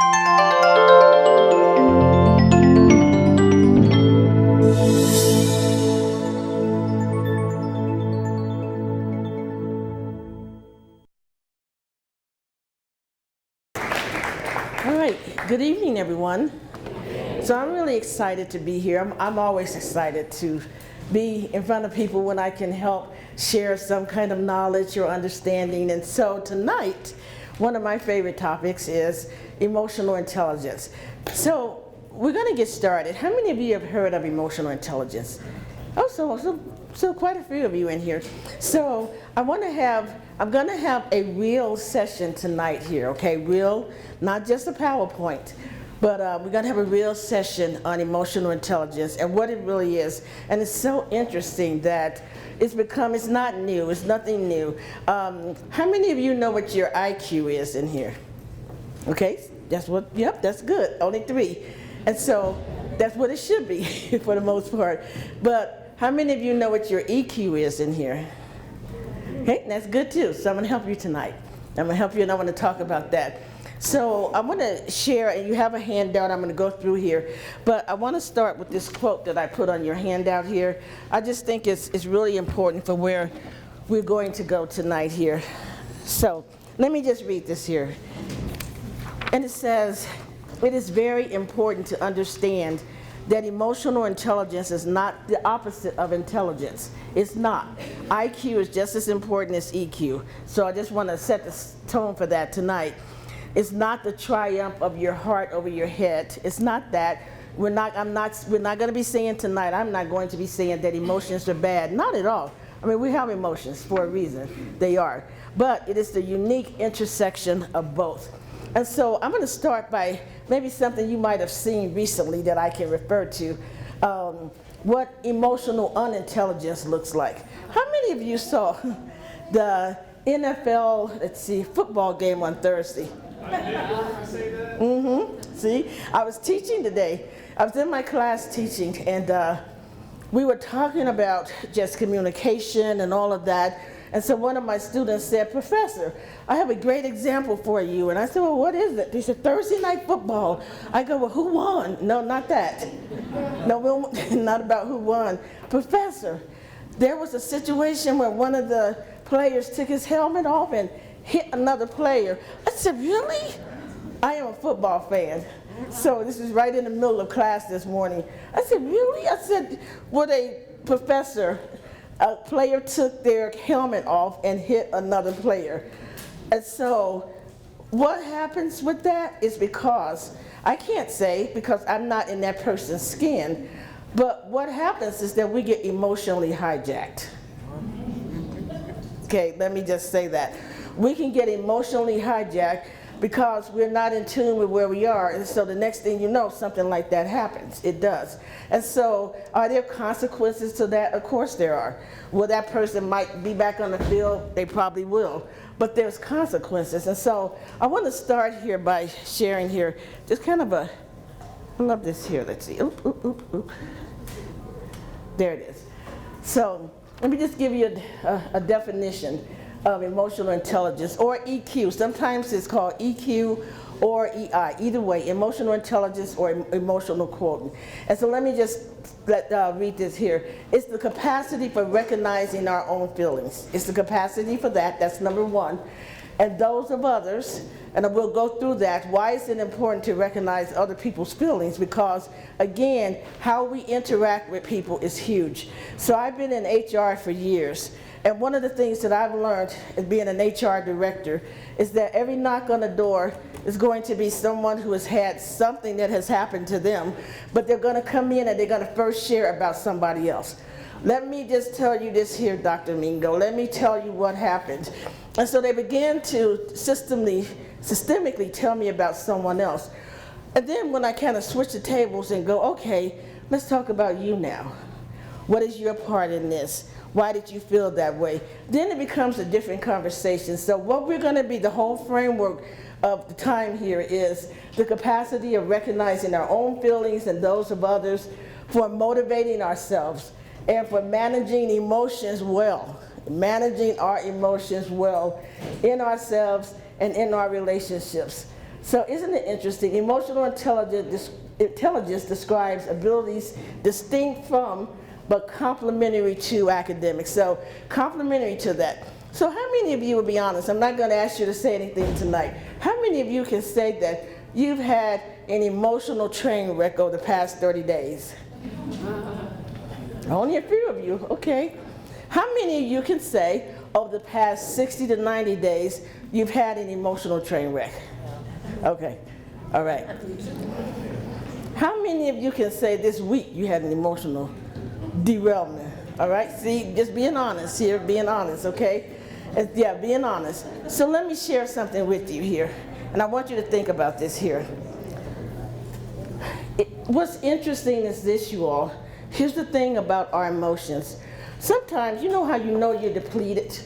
All right, good evening, everyone. So I'm really excited to be here. I'm always excited to be in front of people when I can help share some kind of knowledge or understanding. And so tonight, one of my favorite topics is emotional intelligence. So we're going to get started. How many of you have heard of emotional intelligence? Oh, so quite a few of you in here. So I'm going to have a real session tonight here, okay? Real, not just a PowerPoint, but we're going to have a real session on emotional intelligence and what it really is. And it's so interesting that it's not new, it's nothing new. How many of you know what your IQ is in here? Okay, yep, that's good, only 3. And so that's what it should be for the most part. But how many of you know what your EQ is in here? Okay, that's good too. So I'm going to help you tonight. I'm going to help you, and I want to talk about that. So I want to share, and you have a handout I'm going to go through here, but I want to start with this quote that I put on your handout here. I just think it's really important for where we're going to go tonight here. So let me just read this here. And it says, it is very important to understand that emotional intelligence is not the opposite of intelligence. It's not. IQ is just as important as EQ. So I just want to set the tone for that tonight. It's not the triumph of your heart over your head. It's not that. We're not going to be saying tonight, I'm not going to be saying that emotions are bad. Not at all. I mean, we have emotions for a reason. They are. But it is the unique intersection of both. And so I'm going to start by maybe something you might have seen recently that I can refer to, what emotional unintelligence looks like. How many of you saw the NFL, football game on Thursday? See, I was teaching today. I was in my class teaching, and we were talking about just communication and all of that. And so one of my students said, "Professor, I have a great example for you." And I said, "Well, what is it?" They said, "Thursday night football." I go, "Well, who won?" "No, not that. No, not about who won." "Professor, there was a situation where one of the players took his helmet off and hit another player." I said, "Really?" I am a football fan. So this is right in the middle of class this morning. I said, "Really?" I said, "What a professor, a player took their helmet off and hit another player." And so what happens with that is because, I can't say because I'm not in that person's skin, but what happens is that we get emotionally hijacked. Okay, let me just say that. We can get emotionally hijacked because we're not in tune with where we are. And so the next thing you know, something like that happens. It does. And so are there consequences to that? Of course there are. Well, that person might be back on the field. They probably will. But there's consequences. And so I want to start here by sharing here just kind of I love this here. Let's see. Oop. There it is. So let me just give you a definition of emotional intelligence, or EQ. Sometimes it's called EQ or EI. Either way, emotional intelligence or emotional quotient. And so let me just read this here. It's the capacity for recognizing our own feelings. It's the capacity for that. That's number 1. And those of others, and we'll go through that. Why is it important to recognize other people's feelings? Because, again, how we interact with people is huge. So I've been in HR for years. And one of the things that I've learned as being an HR director is that every knock on the door is going to be someone who has had something that has happened to them, but they're going to come in and they're going to first share about somebody else. Let me just tell you this here, Dr. Mingo. Let me tell you what happened. And so they began to systemically tell me about someone else. And then when I kind of switch the tables and go, okay, let's talk about you now. What is your part in this? Why did you feel that way? Then it becomes a different conversation. So what we're going to be, the whole framework of the time here is the capacity of recognizing our own feelings and those of others, for motivating ourselves, and for managing emotions well. Managing our emotions well in ourselves and in our relationships. So isn't it interesting? Emotional intelligence describes abilities distinct from but complementary to academics. So complementary to that. So how many of you, will be honest, I'm not going to ask you to say anything tonight. How many of you can say that you've had an emotional train wreck over the past 30 days? Only a few of you, okay. How many of you can say over the past 60 to 90 days you've had an emotional train wreck? Okay, all right. How many of you can say this week you had an emotional derailment? All right, see, just being honest here, being honest, okay? Yeah, being honest. So let me share something with you here, and I want you to think about this here. What's interesting is this, you all. Here's the thing about our emotions. Sometimes, you know how you know you're depleted?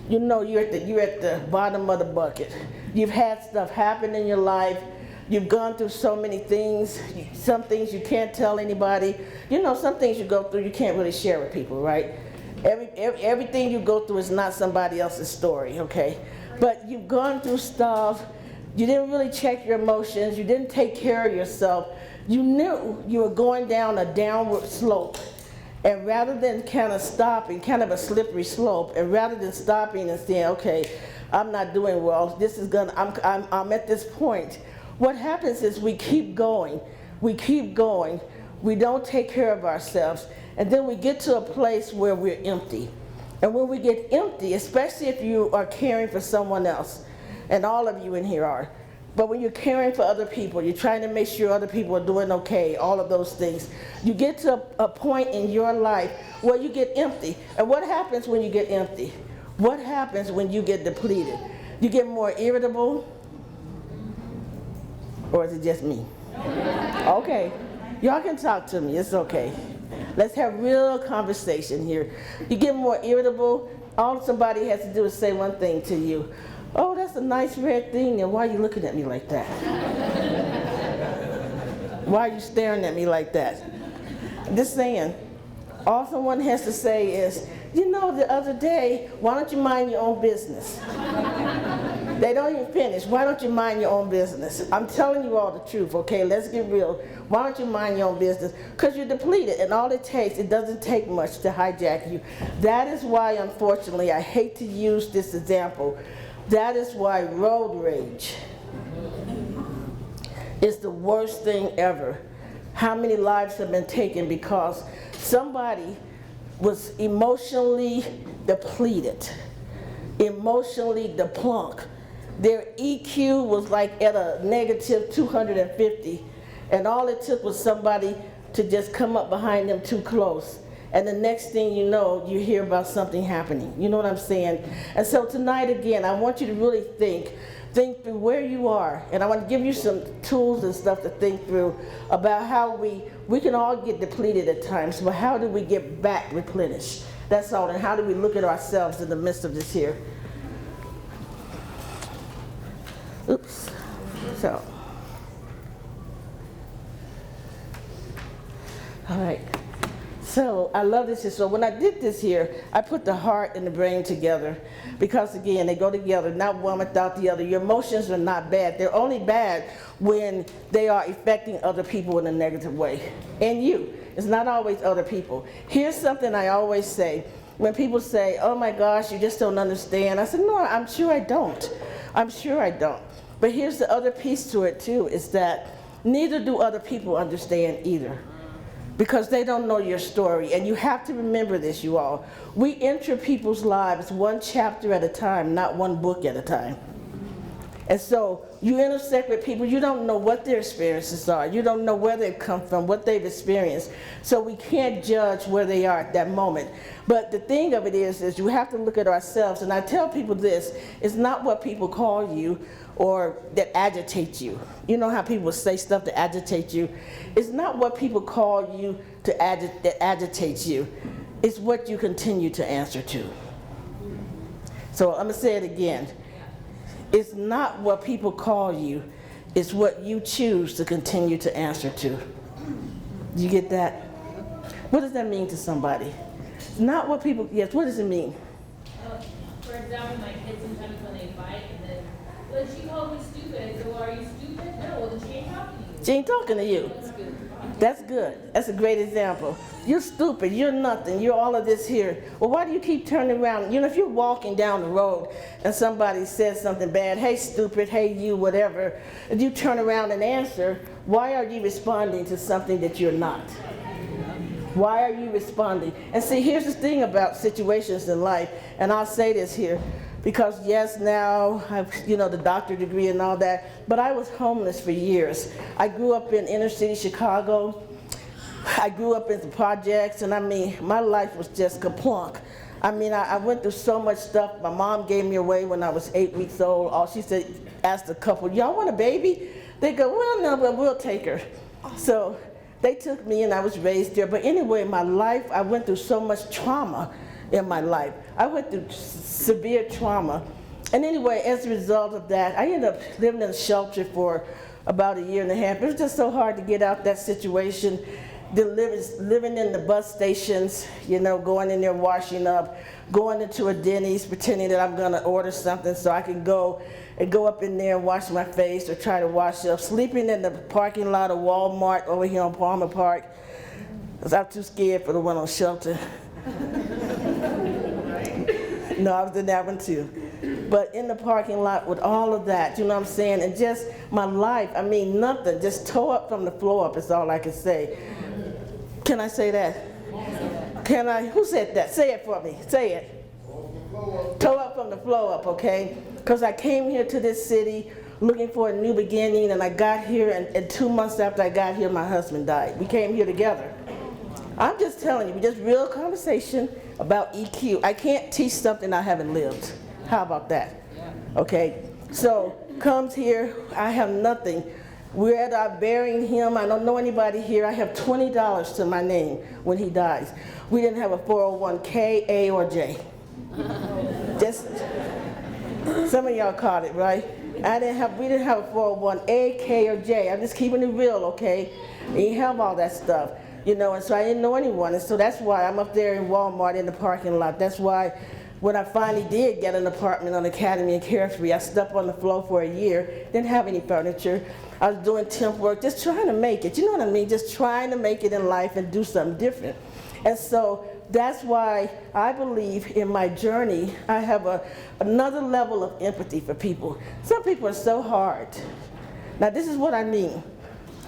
You know you're at the bottom of the bucket. You've had stuff happen in your life. You've gone through so many things. Some things you can't tell anybody. You know, some things you go through you can't really share with people, right? Everything you go through is not somebody else's story, okay? But you've gone through stuff. You didn't really check your emotions. You didn't take care of yourself. You knew you were going down a downward slope. And rather than kind of stopping, kind of a slippery slope, and rather than stopping and saying, okay, I'm not doing well, this is gonna, I'm at this point, what happens is we keep going, we don't take care of ourselves, and then we get to a place where we're empty. And when we get empty, especially if you are caring for someone else, and all of you in here are, but when you're caring for other people, you're trying to make sure other people are doing okay, all of those things, you get to a point in your life where you get empty. And what happens when you get empty? What happens when you get depleted? You get more irritable? Or is it just me? Okay, y'all can talk to me, it's okay. Let's have real conversation here. You get more irritable, all somebody has to do is say one thing to you. Oh, that's a nice red thing, and why are you looking at me like that? Why are you staring at me like that? Just saying, all someone has to say is, you know, the other day, why don't you mind your own business? They don't even finish. Why don't you mind your own business? I'm telling you all the truth, okay? Let's get real. Why don't you mind your own business? Because you're depleted, and all it takes, it doesn't take much to hijack you. That is why, unfortunately, I hate to use this example. That is why road rage is the worst thing ever. How many lives have been taken because somebody was emotionally depleted, emotionally deplunk. Their EQ was like at a negative 250, and all it took was somebody to just come up behind them too close. And the next thing you know, you hear about something happening. You know what I'm saying? And so tonight, again, I want you to really think through where you are. And I want to give you some tools and stuff to think through about how we can all get depleted at times, but how do we get back replenished? That's all. And how do we look at ourselves in the midst of this here? Oops. So. All right. So I love this here. So when I did this here, I put the heart and the brain together because, again, they go together, not one without the other. Your emotions are not bad. They're only bad when they are affecting other people in a negative way. And you. It's not always other people. Here's something I always say. When people say, oh my gosh, you just don't understand. I said, no, I'm sure I don't. I'm sure I don't. But here's the other piece to it too, is that neither do other people understand either. Because they don't know your story. And you have to remember this, you all. We enter people's lives one chapter at a time, not one book at a time. And so you intersect with people, you don't know what their experiences are. You don't know where they've come from, what they've experienced. So we can't judge where they are at that moment. But the thing of it is you have to look at ourselves. And I tell people this, it's not what people call you or that agitate you. You know how people say stuff to agitate you? It's not what people call you that agitates you. It's what you continue to answer to. So I'm gonna say it again. It's not what people call you, it's what you choose to continue to answer to. You get that? What does that mean to somebody? It's not what people, yes, what does it mean? For example, my kids sometimes when they fight, and then Well, she called me stupid. I said, well, are you stupid? No, well, then she ain't talking to you. She ain't talking to you. That's good. That's good. That's a great example. You're stupid. You're nothing. You're all of this here. Well, why do you keep turning around? You know, if you're walking down the road and somebody says something bad, hey, stupid, hey, you, whatever, and you turn around and answer, why are you responding to something that you're not? Why are you responding? And see, here's the thing about situations in life, and I'll say this here, because yes, now I've, the doctorate degree and all that, but I was homeless for years. I grew up in inner city Chicago. I grew up in the projects, and I mean, my life was just kaplunk. I mean, I went through so much stuff. My mom gave me away when I was 8 weeks old. All she said, asked a couple, y'all want a baby? They go, well, no, but we'll take her. So they took me and I was raised there. But anyway, my life, I went through so much trauma in my life. I went through severe trauma. And anyway, as a result of that, I ended up living in a shelter for about 1.5 years. It was just so hard to get out that situation. Living in the bus stations, going in there washing up, going into a Denny's, pretending that I'm gonna order something so I can go up in there and wash my face or try to wash up, sleeping in the parking lot of Walmart over here on Palmer Park, because I'm too scared for the one on Shelter. No, I was in that one too. But in the parking lot with all of that, you know what I'm saying? And just my life, I mean, nothing, just toe up from the floor up is all I can say. Can I say that? Can I? Who said that? Say it for me. Say it. Toe up from the floor up, okay? Because I came here to this city looking for a new beginning, and I got here, and 2 months after I got here, my husband died. We came here together. I'm just telling you, just real conversation about EQ. I can't teach something I haven't lived. How about that? Okay, so comes here, I have nothing. We're at our burying him. I don't know anybody here. I have $20 to my name when he dies. We didn't have a 401k, A or J. Just, some of y'all caught it, right? We didn't have a 401A, K or J. I'm just keeping it real, okay? And you have all that stuff, and so I didn't know anyone. And so that's why I'm up there in Walmart in the parking lot. That's why when I finally did get an apartment on Academy and Carefree, I slept on the floor for 1 year, didn't have any furniture. I was doing temp work, just trying to make it. You know what I mean? Just trying to make it in life and do something different. And so that's why I believe in my journey, I have another level of empathy for people. Some people are so hard. Now this is what I mean.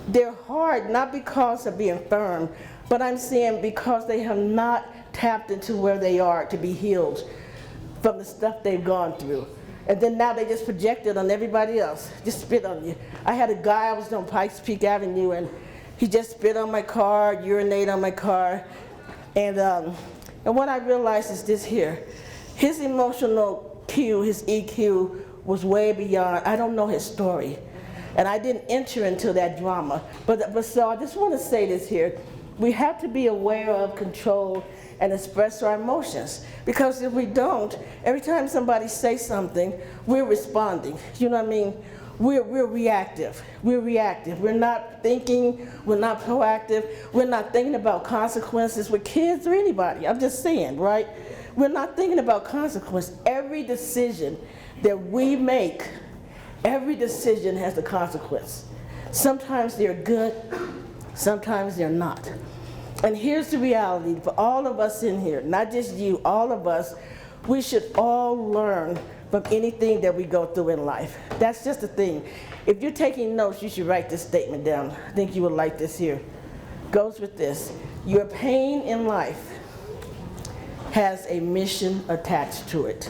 They're hard not because of being firm, but I'm saying because they have not tapped into where they are to be healed from the stuff they've gone through. And then now they just project it on everybody else, just spit on you. I had a guy, I was on Pikes Peak Avenue, and he just spit on my car, urinated on my car. And what I realized is this here. His emotional Q, his EQ, was way beyond, I don't know his story. And I didn't enter into that drama. But so I just want to say this here. We have to be aware of, control, and express our emotions. Because if we don't, every time somebody says something, we're responding. You know what I mean? We're reactive. We're reactive. We're not thinking, we're not proactive, we're not thinking about consequences with kids or anybody. I'm just saying, right? We're not thinking about consequence. Every decision that we make, every decision has a consequence. Sometimes they're good, sometimes they're not. And here's the reality for all of us in here, not just you, all of us, we should all learn from anything that we go through in life. That's just the thing. If you're taking notes, you should write this statement down. I think you would like this here. Goes with this. Your pain in life has a mission attached to it.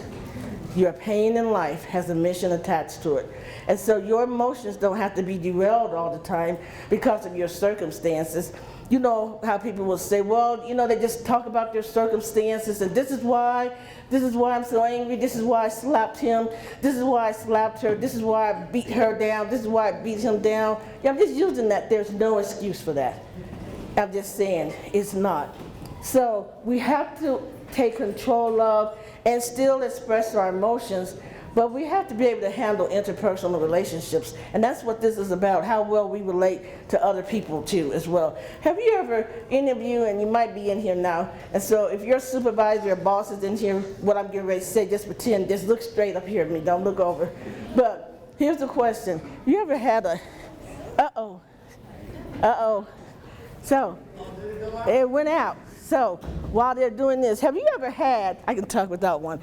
Your pain in life has a mission attached to it. And so your emotions don't have to be derailed all the time because of your circumstances. You know how people will say, well, they just talk about their circumstances, and this is why I'm so angry, this is why I slapped him, this is why I slapped her, this is why I beat her down, this is why I beat him down. Yeah, I'm just using that. There's no excuse for that. I'm just saying, it's not. So we have to take control of and still express our emotions, but we have to be able to handle interpersonal relationships. And that's what this is about, how well we relate to other people too as well. Have you ever, any of you, and you might be in here now, and so if your supervisor or boss is in here, what I'm getting ready to say, just pretend, just look straight up here at me, don't look over. But here's the question. You ever had a, uh-oh. So, it went out. So, while they're doing this, have you ever had, I can talk without one.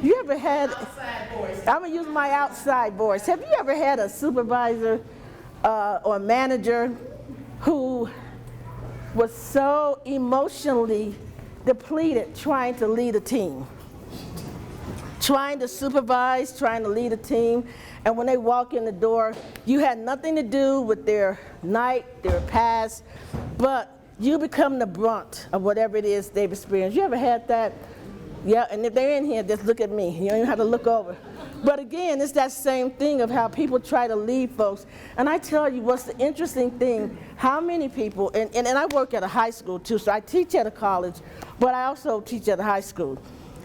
You ever had, outside voice. I'm gonna use my outside voice. Have you ever had a supervisor or manager who was so emotionally depleted trying to lead a team? Trying to supervise, trying to lead a team, and when they walk in the door, you had nothing to do with their night, their past, but you become the brunt of whatever it is they've experienced. You ever had that? Yeah, and if they're in here, just look at me. You don't even have to look over. But again, it's that same thing of how people try to lead folks. And I tell you what's the interesting thing, how many people, and I work at a high school too, so I teach at a college, but I also teach at a high school.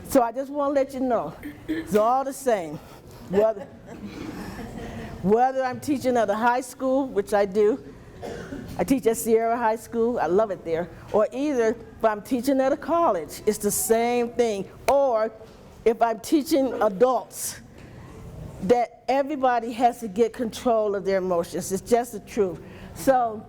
So I just want to let you know, it's all the same. Whether I'm teaching at a high school, which I do, I teach at Sierra High School, I love it there, or either if I'm teaching at a college, it's the same thing. Or if I'm teaching adults, that everybody has to get control of their emotions. It's just the truth. So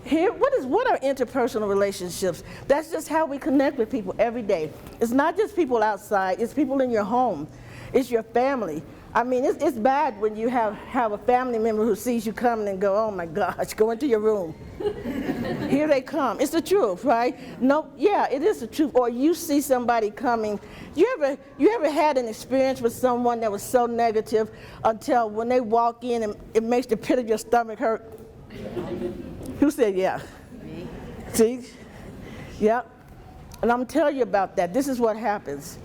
here, what are interpersonal relationships? That's just how we connect with people every day. It's not just people outside, it's people in your home. It's your family. I mean, it's bad when you have a family member who sees you coming and go, oh my gosh, go into your room. Here they come. It's the truth, right? No, yeah, it is the truth. Or you see somebody coming. You ever had an experience with someone that was so negative until when they walk in and it makes the pit of your stomach hurt? Who said yeah? Me. See? Yep. And I'm telling you about that. This is what happens.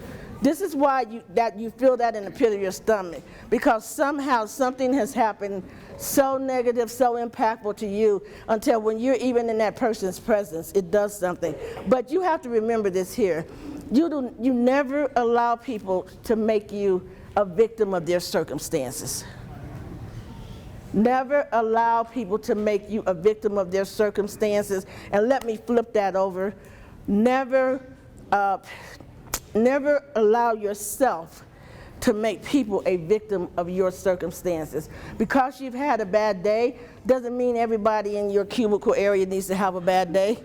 This is why you feel that in the pit of your stomach, because somehow something has happened so negative, so impactful to you, until when you're even in that person's presence, it does something. But you have to remember this here. You never allow people to make you a victim of their circumstances. Never allow people to make you a victim of their circumstances. And let me flip that over. Never allow yourself to make people a victim of your circumstances. Because you've had a bad day doesn't mean everybody in your cubicle area needs to have a bad day.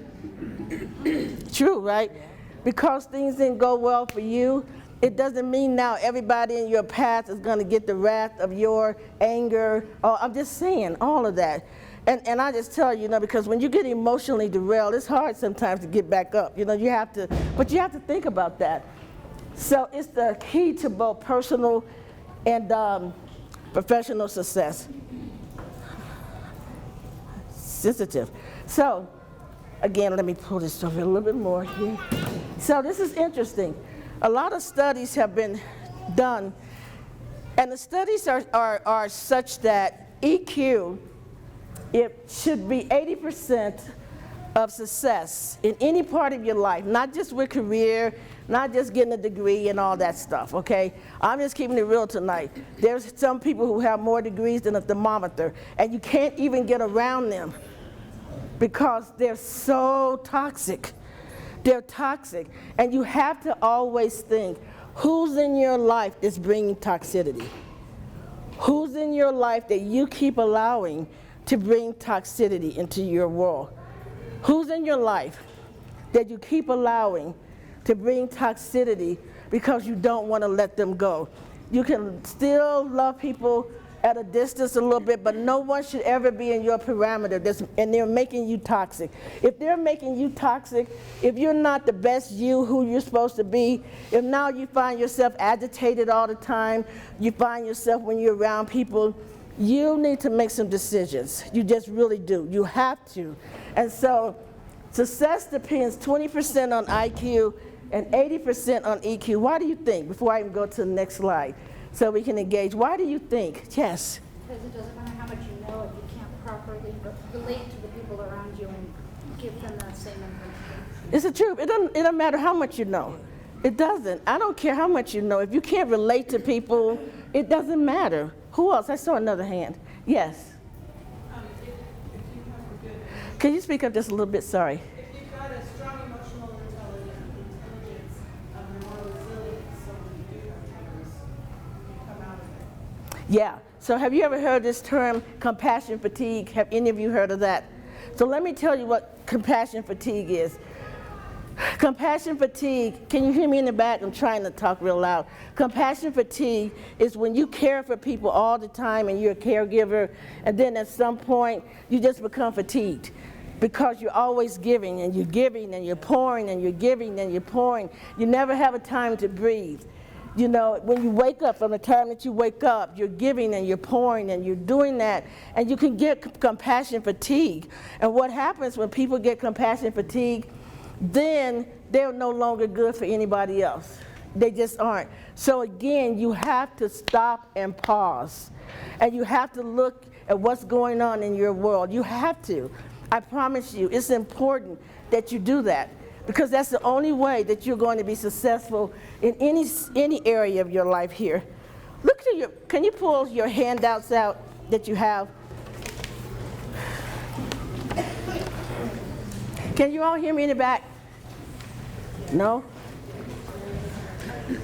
True, right? Because things didn't go well for you, it doesn't mean now everybody in your path is going to get the wrath of your anger. Oh, I'm just saying all of that. And I just tell you, because when you get emotionally derailed, it's hard sometimes to get back up. But you have to think about that. So it's the key to both personal and professional success. Sensitive. So, again, let me pull this over a little bit more here. So this is interesting. A lot of studies have been done, and the studies are such that EQ, it should be 80% of success in any part of your life, not just with career, not just getting a degree and all that stuff, okay? I'm just keeping it real tonight. There's some people who have more degrees than a thermometer, and you can't even get around them because they're so toxic. They're toxic, and you have to always think, who's in your life that's bringing toxicity? Who's in your life that you keep allowing to bring toxicity into your world? Who's in your life that you keep allowing to bring toxicity because you don't want to let them go? You can still love people at a distance a little bit, but no one should ever be in your parameter and they're making you toxic. If they're making you toxic, if you're not the best you who you're supposed to be, if now you find yourself agitated all the time, you find yourself when you're around people, you need to make some decisions. You just really do. You have to. And so success depends 20% on IQ and 80% on EQ. Why do you think, before I even go to the next slide, so we can engage, why do you think? Yes? Because it doesn't matter how much you know if you can't properly relate to the people around you and give them that same information. It's the truth. It doesn't matter how much you know. It doesn't. I don't care how much you know. If you can't relate to people, it doesn't matter. Who else? I saw another hand. Yes? If you have a good, Can you speak up just a little bit? Sorry. if you've got a strong emotional intelligence, you're more resilient, so when you do have triggers, you come out of it. Yeah. So have you ever heard this term, compassion fatigue? Have any of you heard of that? So let me tell you what compassion fatigue is. Compassion fatigue, can you hear me in the back? I'm trying to talk real loud. Compassion fatigue is when you care for people all the time and you're a caregiver, and then at some point you just become fatigued because you're always giving and you're giving and you're pouring and you're giving and you're pouring. You never have a time to breathe. You know, when you wake up, from the time that you wake up, you're giving and you're pouring and you're doing that, and you can get compassion fatigue. And what happens when people get compassion fatigue, then they're no longer good for anybody else. They just aren't. So again, you have to stop and pause. And you have to look at what's going on in your world. You have to. I promise you, it's important that you do that, because that's the only way that you're going to be successful in any area of your life here. Look to your, can you pull your handouts out that you have? Can you all hear me in the back? No?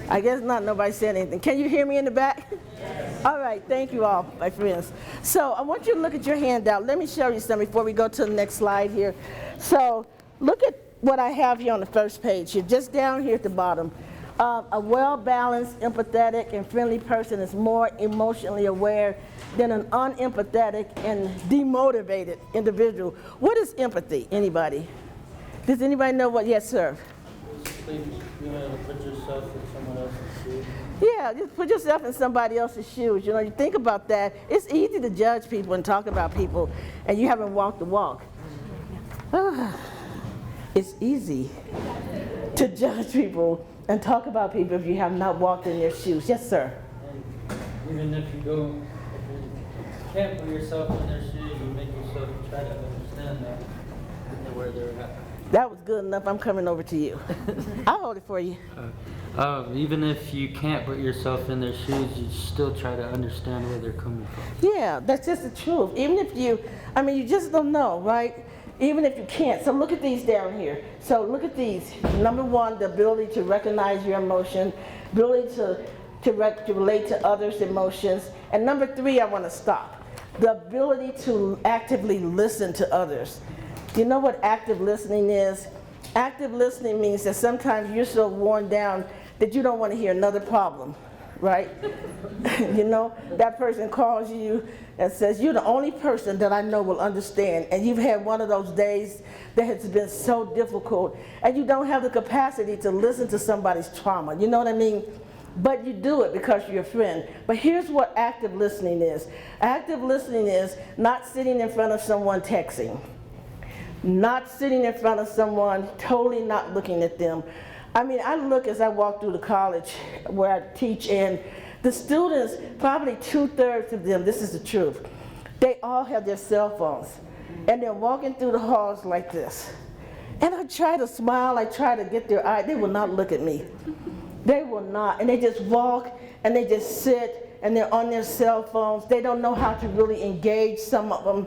I guess not, nobody said anything. Can you hear me in the back? Yes. All right, thank you all, my friends. So I want you to look at your handout. Let me show you something before we go to the next slide here. So look at what I have here on the first page here, just down here at the bottom. A well-balanced, empathetic, and friendly person is more emotionally aware than an unempathetic and demotivated individual. What is empathy? Anybody? Does anybody know what? Yes, sir. You know, put yourself in someone else's shoes. Yeah, just put yourself in somebody else's shoes. You know, you think about that. It's easy to judge people and talk about people, and you haven't walked the walk. It's easy to judge people and talk about people if you have not walked in their shoes. Yes, sir. And even if you can't put yourself in their shoes, you make yourself try to understand that and where they're at. That was good enough. I'm coming over to you. I'll hold it for you. Even if you can't put yourself in their shoes, you still try to understand where they're coming from. Yeah, that's just the truth. Even if you, I mean, you just don't know, right? Even if you can't. So look at these down here. So look at these. Number one, the ability to recognize your emotion, ability to relate to others' emotions. And number three, I want to stop. The ability to actively listen to others. You know what active listening is? Active listening means that sometimes you're so worn down that you don't want to hear another problem, right? You know, that person calls you and says, you're the only person that I know will understand, and you've had one of those days that has been so difficult, and you don't have the capacity to listen to somebody's trauma, you know what I mean? But you do it because you're a friend. But here's what active listening is. Active listening is not sitting in front of someone texting. Not sitting in front of someone, totally not looking at them. I mean, I look as I walk through the college where I teach, and the students, probably 2/3 of them, this is the truth, they all have their cell phones. And they're walking through the halls like this. And I try to smile, I try to get their eye, they will not look at me. They will not, and they just walk, and they just sit, and they're on their cell phones. They don't know how to really engage, some of them,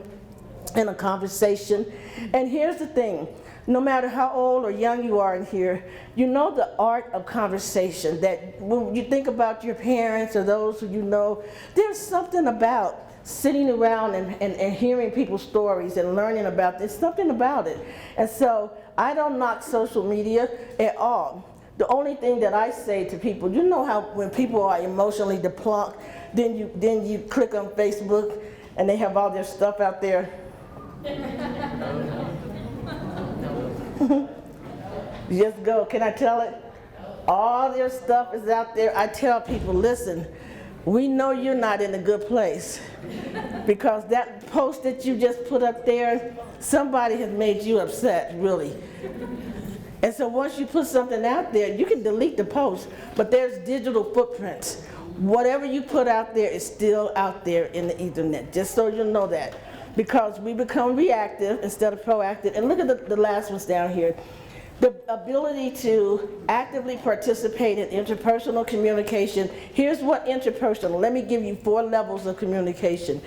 in a conversation. And here's the thing, no matter how old or young you are in here, you know the art of conversation, that when you think about your parents or those who you know, there's something about sitting around and hearing people's stories and learning about this, something about it. And so I don't knock social media at all. The only thing that I say to people, you know how when people are emotionally depleted, then you click on Facebook and they have all their stuff out there. Just go, can I tell it? All their stuff is out there. I tell people, listen, we know you're not in a good place because that post that you just put up there, somebody has made you upset, really. And so once you put something out there, you can delete the post, but there's digital footprints. Whatever you put out there is still out there in the Ethernet, just so you know that. Because we become reactive instead of proactive. And look at the last ones down here. The ability to actively participate in interpersonal communication. Here's what interpersonal, let me give you 4 levels of communication.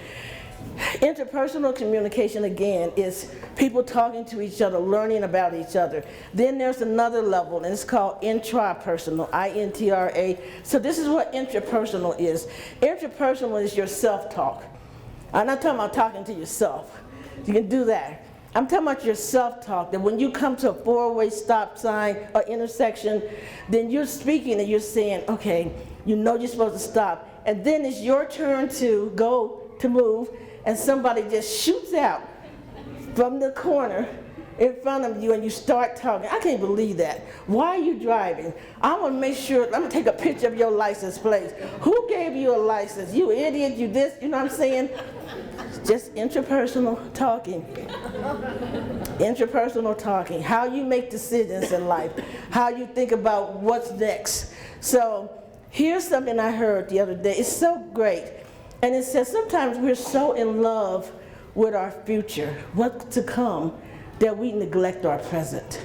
Interpersonal communication, again, is people talking to each other, learning about each other. Then there's another level, and it's called intrapersonal, I-N-T-R-A. So this is what intrapersonal is. Intrapersonal is your self-talk. I'm not talking about talking to yourself. You can do that. I'm talking about your self-talk, that when you come to a 4-way stop sign or intersection, then you're speaking and you're saying, okay, you know you're supposed to stop. And then it's your turn to go to move, and somebody just shoots out from the corner in front of you and you start talking. I can't believe that. Why are you driving? I'm gonna make sure, I'm gonna take a picture of your license plate. Who gave you a license? You idiot, you this, you know what I'm saying? Just interpersonal talking. Interpersonal talking. How you make decisions in life. How you think about what's next. So here's something I heard the other day. It's so great. And it says sometimes we're so in love with our future, what's to come, that we neglect our present.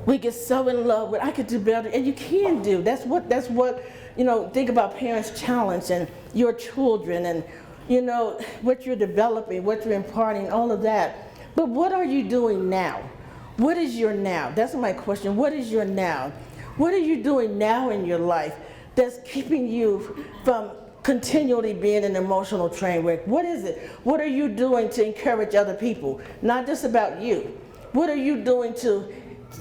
We get so in love with, I could do better, and you can do. That's what, you know, think about Parents' Challenge and your children and, you know, what you're developing, what you're imparting, all of that. But what are you doing now? What is your now? That's my question. What is your now? What are you doing now in your life that's keeping you from continually being an emotional train wreck? What is it? What are you doing to encourage other people? Not just about you. What are you doing to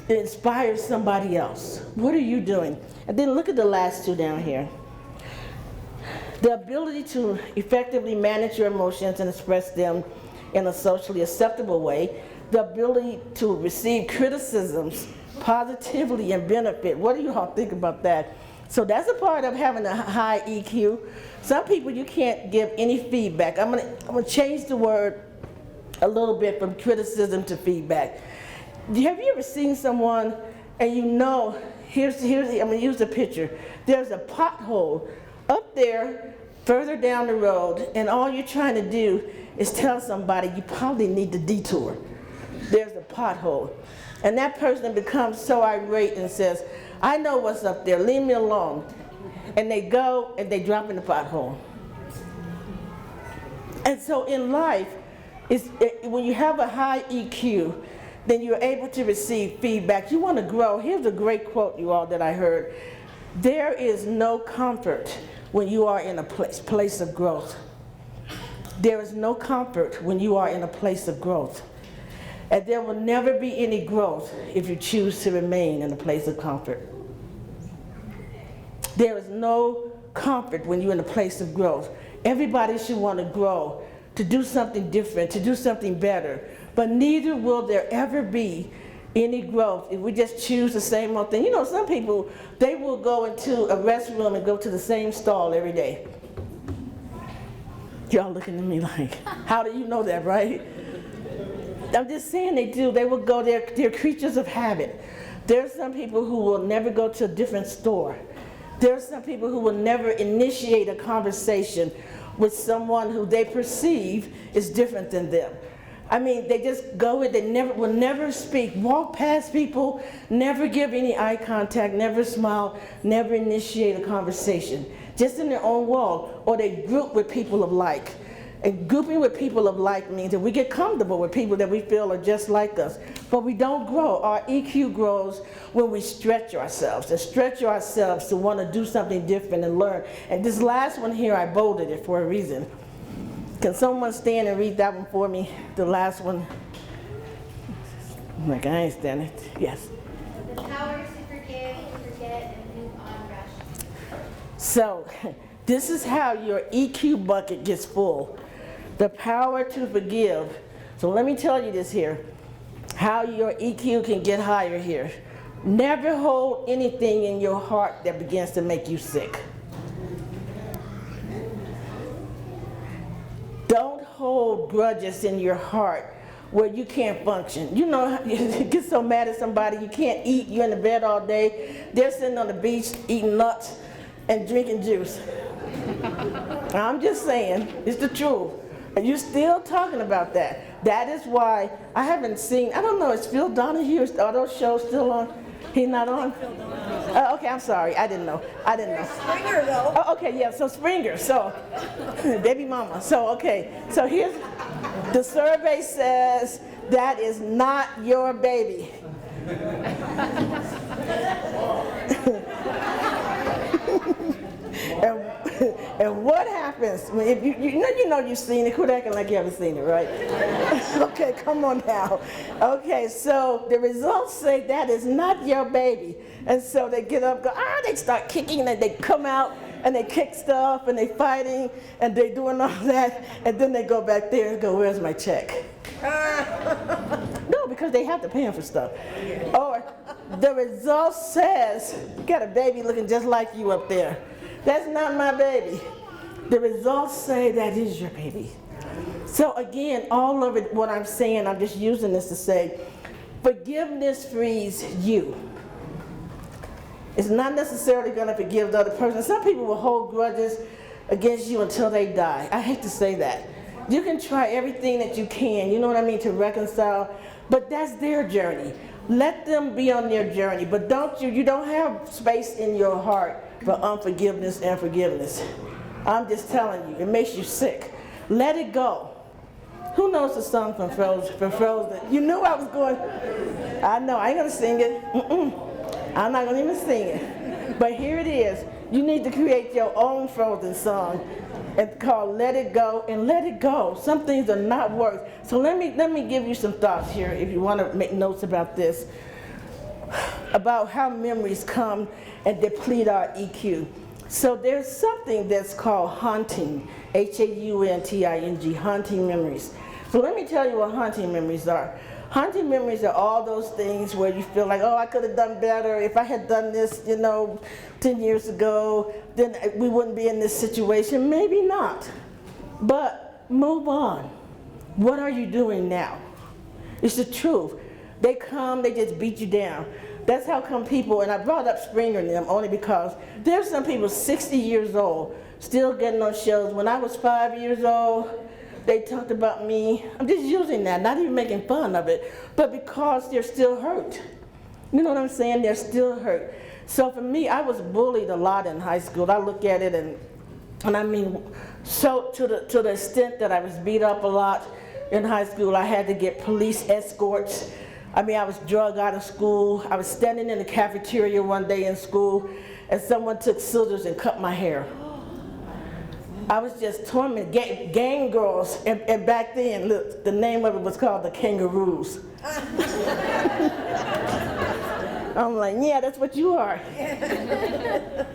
inspire somebody else? What are you doing? And then look at the last 2 down here. The ability to effectively manage your emotions and express them in a socially acceptable way. The ability to receive criticisms positively and benefit. What do you all think about that? So that's a part of having a high EQ. Some people you can't give any feedback. I'm gonna change the word a little bit from criticism to feedback. Have you ever seen someone and you know, I'm gonna use the picture. There's a pothole up there further down the road, and all you're trying to do is tell somebody you probably need to detour. There's a pothole. And that person becomes so irate and says, I know what's up there, leave me alone. And they go and they drop in the pothole. And so in life, when you have a high EQ, then you're able to receive feedback. You want to grow. Here's a great quote, you all, that I heard. There is no comfort when you are in a place of growth. There is no comfort when you are in a place of growth. And there will never be any growth if you choose to remain in a place of comfort. There is no comfort when you're in a place of growth. Everybody should want to grow, to do something different, to do something better. But neither will there ever be any growth if we just choose the same old thing. You know, some people, they will go into a restroom and go to the same stall every day. Y'all looking at me like, how do you know that, right? I'm just saying they do. They will go, they're creatures of habit. There are some people who will never go to a different store. There are some people who will never initiate a conversation with someone who they perceive is different than them. I mean, they just go in, they will never speak, walk past people, never give any eye contact, never smile, never initiate a conversation. Just in their own world, or they group with people of like. And grouping with people of like means that we get comfortable with people that we feel are just like us. But we don't grow. Our EQ grows when we stretch ourselves, to want to do something different and learn. And this last one here, I bolded it for a reason. Can someone stand and read that one for me? The last one. I'm like, I ain't standing. Yes. The power to forgive, forget, and move on rationally. So, this is how your EQ bucket gets full. The power to forgive. So let me tell you this here, how your EQ can get higher here. Never hold anything in your heart that begins to make you sick. Don't hold grudges in your heart where you can't function. You know, you get so mad at somebody, you can't eat, you're in the bed all day, they're sitting on the beach eating nuts and drinking juice. I'm just saying, it's the truth. Are you still talking about that? That is why I haven't seen, I don't know, is Phil Donahue, are those shows still on? He's not on? Okay, I'm sorry, I didn't know. Springer, though. Oh, okay, yeah, so Springer, so, baby mama. So, okay, so here's, the survey says that is not your baby. And what happens when if you know you've seen it? Quit acting like you haven't seen it, right? Okay, come on now. Okay, so the results say that is not your baby, and so they get up, go they start kicking, and they come out and they kick stuff and they fighting and they doing all that, and then they go back there and go, "Where's my check?" No, because they have to pay him for stuff. Or the result says you got a baby looking just like you up there. That's not my baby. The results say that is your baby. So again, all of it, what I'm saying, I'm just using this to say, forgiveness frees you. It's not necessarily going to forgive the other person. Some people will hold grudges against you until they die. I hate to say that. You can try everything that you can, you know what I mean, to reconcile, but that's their journey. Let them be on their journey, but you don't have space in your heart for unforgiveness and forgiveness. I'm just telling you, it makes you sick. Let it go. Who knows the song from Frozen? You knew I was going, I know, I ain't gonna sing it. I'm not gonna even sing it. But here it is. You need to create your own Frozen song. It's called Let It Go, and let it go. Some things are not worth. So let me give you some thoughts here if you want to make notes about this, about how memories come and deplete our EQ. So there's something that's called haunting, H-A-U-N-T-I-N-G, haunting memories. So let me tell you what haunting memories are. Haunting memories are all those things where you feel like, oh, I could have done better. If I had done this, 10 years ago, then we wouldn't be in this situation. Maybe not. But move on. What are you doing now? It's the truth. They come, they just beat you down. That's how come people, and I brought up Springer and them only because there's some people 60 years old still getting on shows. When I was 5 years old, they talked about me. I'm just using that, not even making fun of it, but because they're still hurt. You know what I'm saying? They're still hurt. So for me, I was bullied a lot in high school. I look at it and I mean, so to the extent that I was beat up a lot in high school, I had to get police escorts. I mean, I was drugged out of school. I was standing in the cafeteria one day in school, and someone took scissors and cut my hair. I was just tormented, gang girls, and back then, look, the name of it was called the Kangaroos. I'm like, yeah, that's what you are.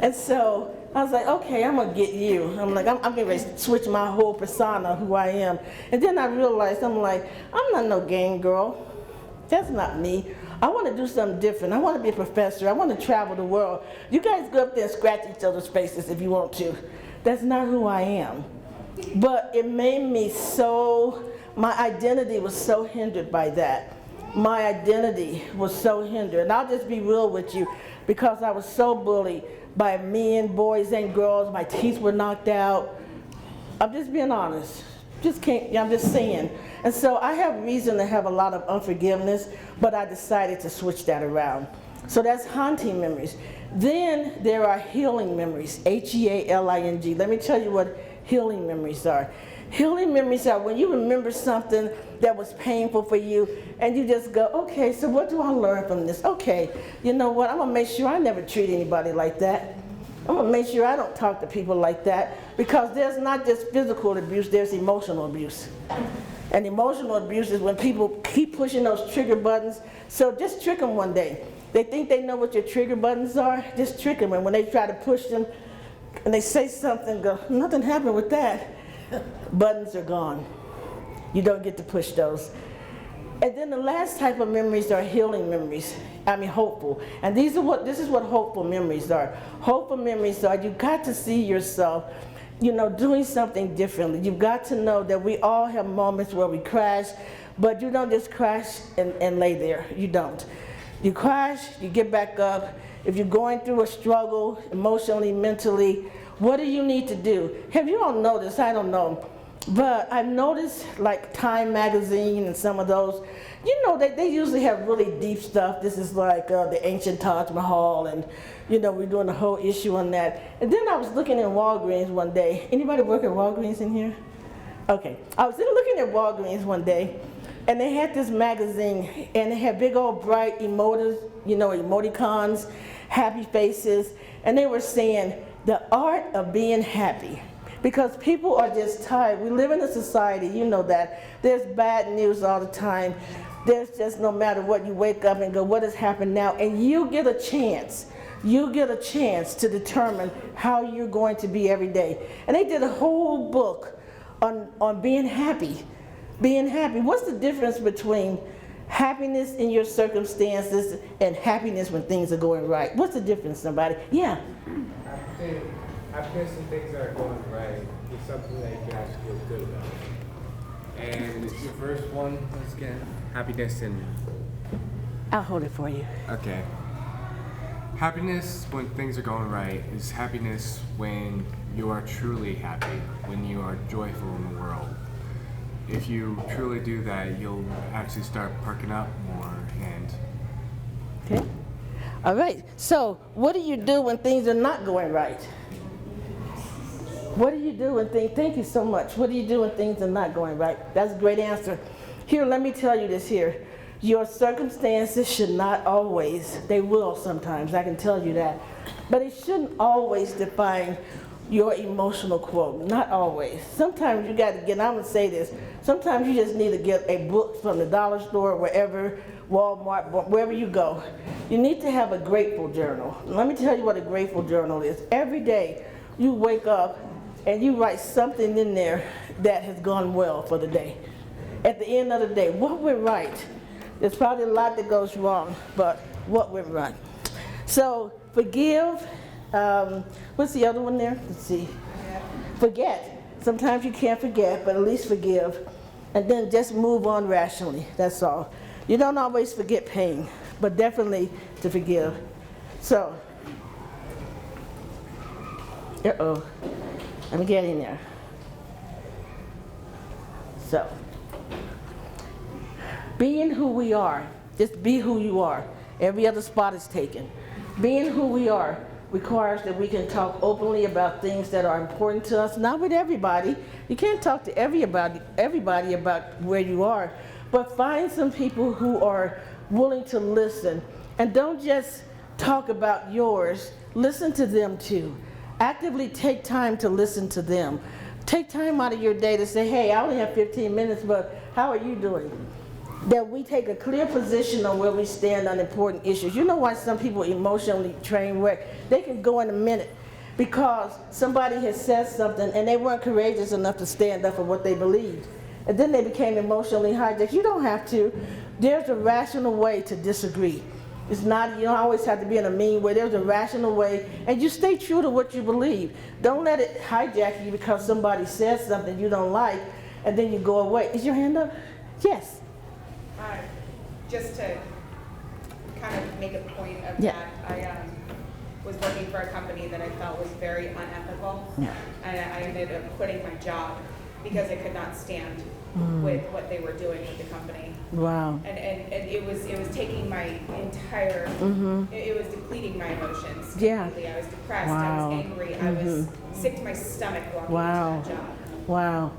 And so I was like, okay, I'm gonna get you. I'm like, I'm getting ready to switch my whole persona, who I am. And then I realized, I'm like, I'm not no gang girl. That's not me. I want to do something different. I want to be a professor. I want to travel the world. You guys go up there and scratch each other's faces if you want to. That's not who I am. But it made me so, my identity was so hindered by that. My identity was so hindered. And I'll just be real with you, because I was so bullied by men, boys, and girls. My teeth were knocked out. I'm just being honest. I'm just saying. And so I have reason to have a lot of unforgiveness, but I decided to switch that around. So that's haunting memories. Then there are healing memories, H-E-A-L-I-N-G. Let me tell you what healing memories are. Healing memories are when you remember something that was painful for you, and you just go, okay, so what do I learn from this? Okay, you know what, I'm gonna make sure I never treat anybody like that. I'm gonna make sure I don't talk to people like that, because there's not just physical abuse, there's emotional abuse. And emotional abuse is when people keep pushing those trigger buttons. So just trick them one day. They think they know what your trigger buttons are, just trick them. And when they try to push them and they say something, go, nothing happened with that. Buttons are gone. You don't get to push those. And then the last type of memories are healing memories. I mean, hopeful. And this is what hopeful memories are. Hopeful memories are, you've got to see yourself, doing something differently. You've got to know that we all have moments where we crash, but you don't just crash and lay there. You don't. You crash, you get back up. If you're going through a struggle, emotionally, mentally, what do you need to do? Have you all noticed, I don't know, But I've noticed like Time magazine and some of those, you know, they usually have really deep stuff. This is like the ancient Taj Mahal, and you know, we're doing a whole issue on that. And then I was looking in Walgreens one day. Anybody work at Walgreens in here? Okay, I was looking at Walgreens one day, and they had this magazine, and they had big old bright emoticons, you know, emoticons, happy faces, and they were saying the art of being happy. Because people are just tired. We live in a society, you know that. There's bad news all the time. There's just no matter what, you wake up and go, what has happened now? And you get a chance. You get a chance to determine how you're going to be every day. And they did a whole book on being happy. Being happy. What's the difference between happiness in your circumstances and happiness when things are going right? What's the difference, somebody? Yeah. I think happiness when things are going right is something that you can actually feel good about. And your first one, once again, happiness and... I'll hold it for you. Okay. Happiness when things are going right is happiness when you are truly happy, when you are joyful in the world. If you truly do that, you'll actually start perking up more and... Okay. All right. So what do you do when things are not going right? What do you do when things, thank you so much. What do you do when things are not going right? That's a great answer. Here, let me tell you this here. Your circumstances should not always, they will sometimes, I can tell you that. But it shouldn't always define your emotional quote, not always. Sometimes you got to get, I'm going to say this, sometimes you just need to get a book from the dollar store, wherever, Walmart, wherever you go. You need to have a grateful journal. Let me tell you what a grateful journal is. Every day you wake up and you write something in there that has gone well for the day. At the end of the day, what went right? There's probably a lot that goes wrong, but what went right? So forgive, what's the other one there? Let's see. Forget. Sometimes you can't forget, but at least forgive. And then just move on rationally, that's all. You don't always forget pain, but definitely to forgive. So, let me get in there. So, being who we are, just be who you are. Every other spot is taken. Being who we are requires that we can talk openly about things that are important to us, not with everybody. You can't talk to everybody about where you are, but find some people who are willing to listen. And don't just talk about yours, listen to them too. Actively take time to listen to them. Take time out of your day to say, hey, I only have 15 minutes, but how are you doing? That we take a clear position on where we stand on important issues. You know why some people emotionally train wreck? They can go in a minute because somebody has said something and they weren't courageous enough to stand up for what they believed. And then they became emotionally hijacked. You don't have to. There's a rational way to disagree. It's not, you don't always have to be in a mean way. There's a rational way, and you stay true to what you believe. Don't let it hijack you because somebody says something you don't like, and then you go away. Is your hand up? Yes. Just to kind of make a point of Yeah. that, I was working for a company that I felt was very unethical, Yeah. and I ended up quitting my job because I could not stand with what they were doing with the company. Wow. And it was taking my entire, it was depleting my emotions. Yeah. Completely. I was depressed, Wow. I was angry, I was sick to my stomach walking Wow. into that job. Wow.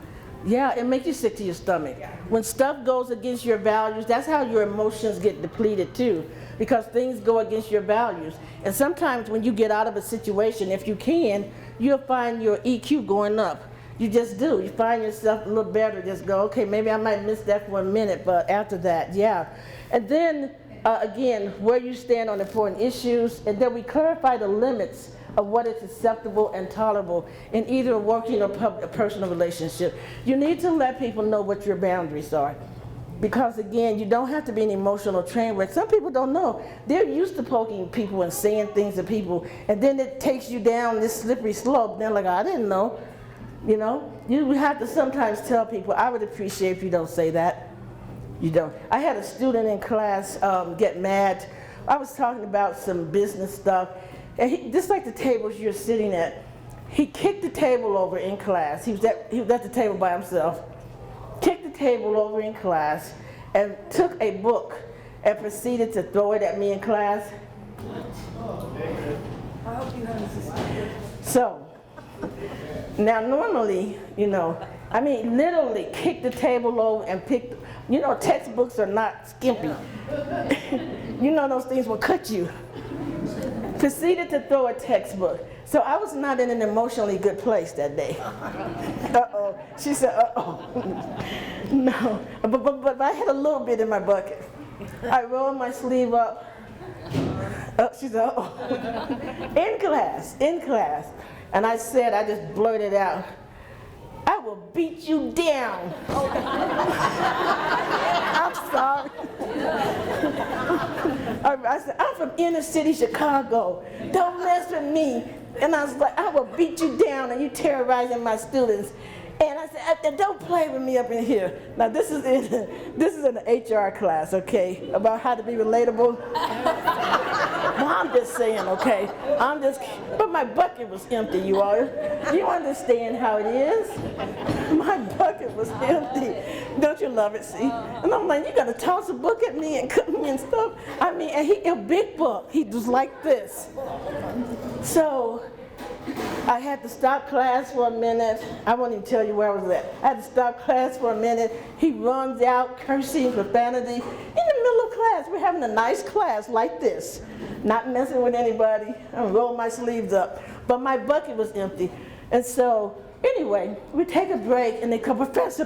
Yeah, it makes you sick to your stomach. Yeah. When stuff goes against your values, that's how your emotions get depleted too, because things go against your values. And sometimes when you get out of a situation, if you can, you'll find your EQ going up. You just do. You find yourself a little better. Just go, okay, maybe I might miss that for a minute, but after that, yeah. And then, again, where you stand on important issues, and then we clarify the limits of what is acceptable and tolerable in either a working or a personal relationship. You need to let people know what your boundaries are. Because again, you don't have to be an emotional train wreck. Some people don't know. They're used to poking people and saying things to people, and then it takes you down this slippery slope. They're like, I didn't know. You know, you have to sometimes tell people, I would appreciate if you don't say that. You don't. I had a student in class get mad. I was talking about some business stuff, and just like the tables you're sitting at, He kicked the table over in class. He was at the table by himself. Kicked the table over in class and took a book and proceeded to throw it at me in class. So, now normally, I mean literally kick the table over and pick, textbooks are not skimpy. Those things will cut you. Proceeded to throw a textbook. So I was not in an emotionally good place that day. Uh-oh. She said, uh-oh. No, but I had a little bit in my bucket. I rolled my sleeve up. She said, uh-oh. In class. And I just blurted out, I will beat you down. I'm sorry. I said, I'm from inner city Chicago. Don't mess with me. And I was like, I will beat you down and you terrorizing my students. And I said, don't play with me up in here. Now this is an HR class, okay, about how to be relatable. Well, I'm just saying, okay, but my bucket was empty, you all. Do you understand how it is? My bucket was empty. Don't you love it, see? And I'm like, you gonna toss a book at me and cut me and stuff? I mean, and a big book, he was like this. So, I had to stop class for a minute. I won't even tell you where I was at. I had to stop class for a minute. He runs out, cursing, profanity. In the middle of class, we're having a nice class like this. Not messing with anybody. I'm rolling my sleeves up. But my bucket was empty. And so, anyway, we take a break and they come, Professor,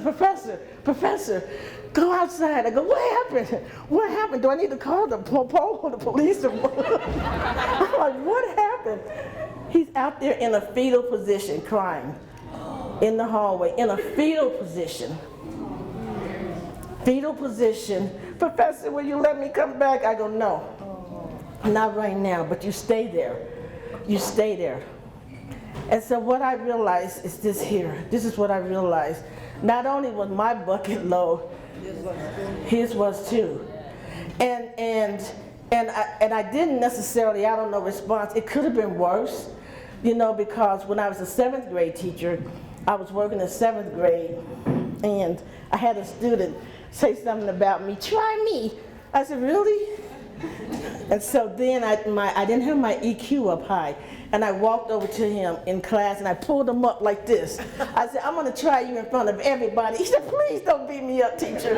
go outside. I go, what happened? What happened? Do I need to call the police? I'm like, what happened? He's out there in a fetal position, crying in the hallway, in a fetal position. Fetal position. Professor, will you let me come back? I go, no, not right now, but you stay there. You stay there. And so what I realized is this here. This is what I realized. Not only was my bucket low, his was too. And I didn't necessarily, I don't know, response. It could have been worse. Because when I was a 7th grade teacher, I was working in 7th grade, and I had a student say something about me, try me. I said, really? And so then I didn't have my EQ up high, and I walked over to him in class, and I pulled him up like this. I said, I'm gonna try you in front of everybody. He said, please don't beat me up, teacher.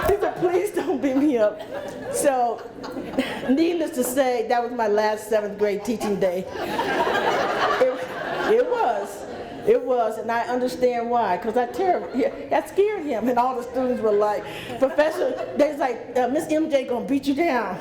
He said, please don't beat me up. So, needless to say, that was my last 7th grade teaching day. It was, and I understand why, because that scared him, and all the students were like, Professor, they was like, Miss MJ gonna beat you down.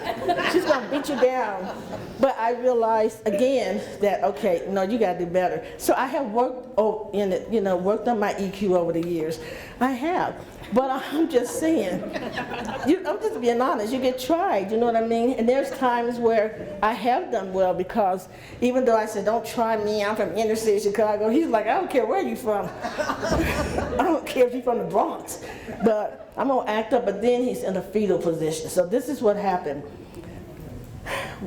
She's gonna beat you down. But I realized again that, okay, no, you gotta do better. So I have worked in it, worked on my EQ over the years. I have. But I'm just saying, I'm just being honest, you get tried, you know what I mean? And there's times where I have done well, because even though I said, don't try me, I'm from inner city Chicago, he's like, I don't care where you're from. I don't care if you're from the Bronx. But I'm gonna act up, but then he's in a fetal position. So this is what happened.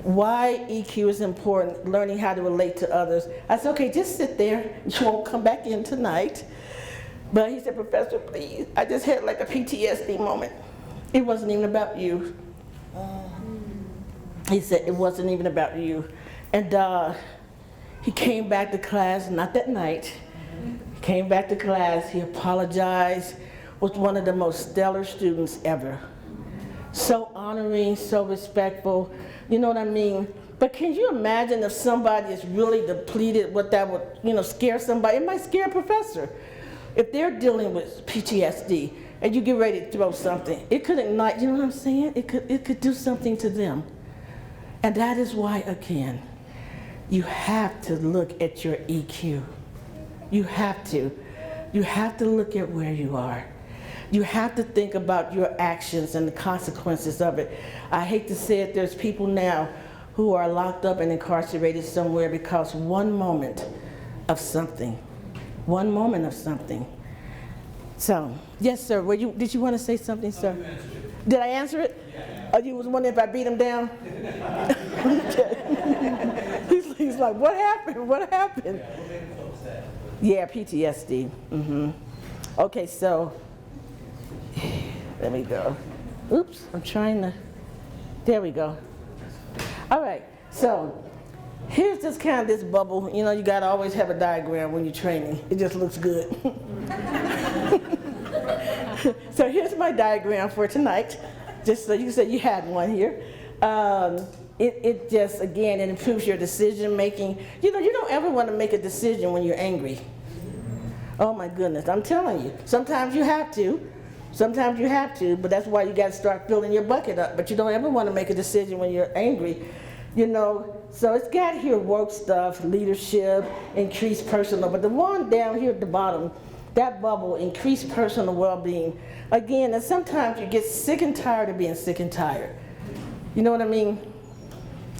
Why EQ is important, learning how to relate to others. I said, okay, just sit there, you won't come back in tonight. But he said, Professor, please, I just had like a PTSD moment. It wasn't even about you. He said, it wasn't even about you. And he came back to class, not that night. He came back to class, he apologized, was one of the most stellar students ever. So honoring, so respectful, you know what I mean? But can you imagine if somebody is really depleted, what that would, scare somebody? It might scare a professor. If they're dealing with PTSD and you get ready to throw something, it could ignite, you know what I'm saying? It could do something to them. And that is why, again, you have to look at your EQ. You have to. You have to look at where you are. You have to think about your actions and the consequences of it. I hate to say it, there's people now who are locked up and incarcerated somewhere because one moment of something. One moment of something. So, yes, sir. Did you want to say something, sir? Did I answer it? Yeah. Oh, you was wondering if I beat him down? Okay. He's like, what happened? What happened? Yeah, PTSD. Okay, so let me go. Oops, I'm trying to. There we go. All right, so here's just kind of this bubble. You know, you gotta always have a diagram when you're training. It just looks good. So here's my diagram for tonight, just so you said you had one here. It just, again, it improves your decision making. You know, you don't ever want to make a decision when you're angry. Oh my goodness, I'm telling you. Sometimes you have to, but that's why you got to start filling your bucket up. But you don't ever want to make a decision when you're angry. You know, so it's got here work stuff, leadership, increased personal, but the one down here at the bottom, that bubble, increased personal well-being. Again, and sometimes you get sick and tired of being sick and tired. You know what I mean?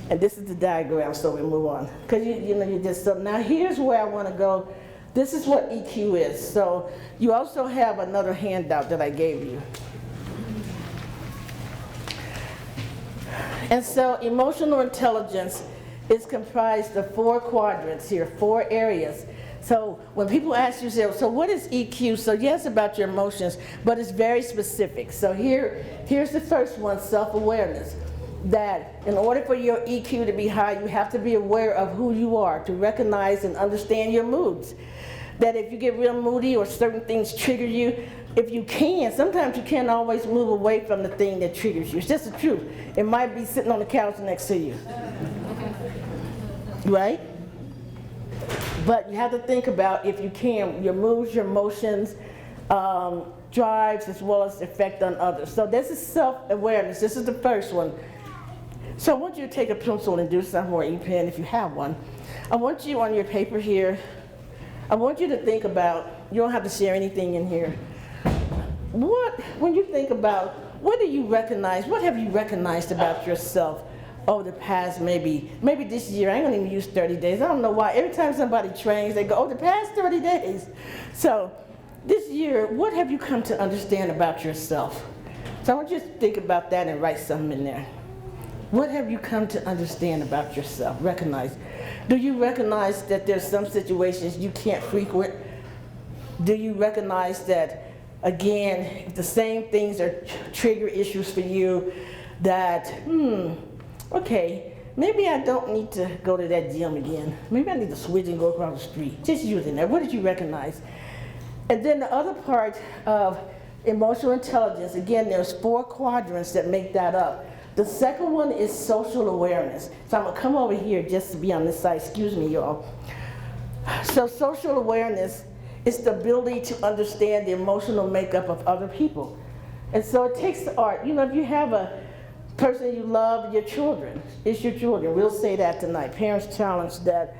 And this is the diagram, so we move on. Because you know, you just, so now here's where I want to go. This is what EQ is. So you also have another handout that I gave you. And so emotional intelligence is comprised of 4 quadrants here, 4 areas. So when people ask you, so what is EQ? So yes, about your emotions, but it's very specific. So here's the first one, self-awareness. That in order for your EQ to be high, you have to be aware of who you are, to recognize and understand your moods. That if you get real moody or certain things trigger you, if you can, sometimes you can't always move away from the thing that triggers you. It's just the truth. It might be sitting on the couch next to you. Right? But you have to think about, if you can, your moods, your emotions, drives, as well as effect on others. So this is self-awareness. This is the first one. So I want you to take a pencil and do something, or ink pen if you have one. I want you on your paper here, I want you to think about, you don't have to share anything in here. When you think about, what do you recognize, what have you recognized about yourself over the past, maybe this year? I ain't gonna even use 30 days. I don't know why. Every time somebody trains, they go, oh, the past 30 days. So this year, what have you come to understand about yourself? So I want you to think about that and write something in there. What have you come to understand about yourself? Recognize. Do you recognize that there's some situations you can't frequent? Do you recognize that, again, the same things are trigger issues for you, that, okay, maybe I don't need to go to that gym again. Maybe I need to switch and go across the street. Just using that. What did you recognize? And then the other part of emotional intelligence, again, there's 4 quadrants that make that up. The second one is social awareness. So I'm gonna come over here just to be on this side, excuse me, y'all. So social awareness is the ability to understand the emotional makeup of other people. And so it takes the art. You know, if you have a person you love, your children, it's your children. We'll say that tonight. Parents challenge that.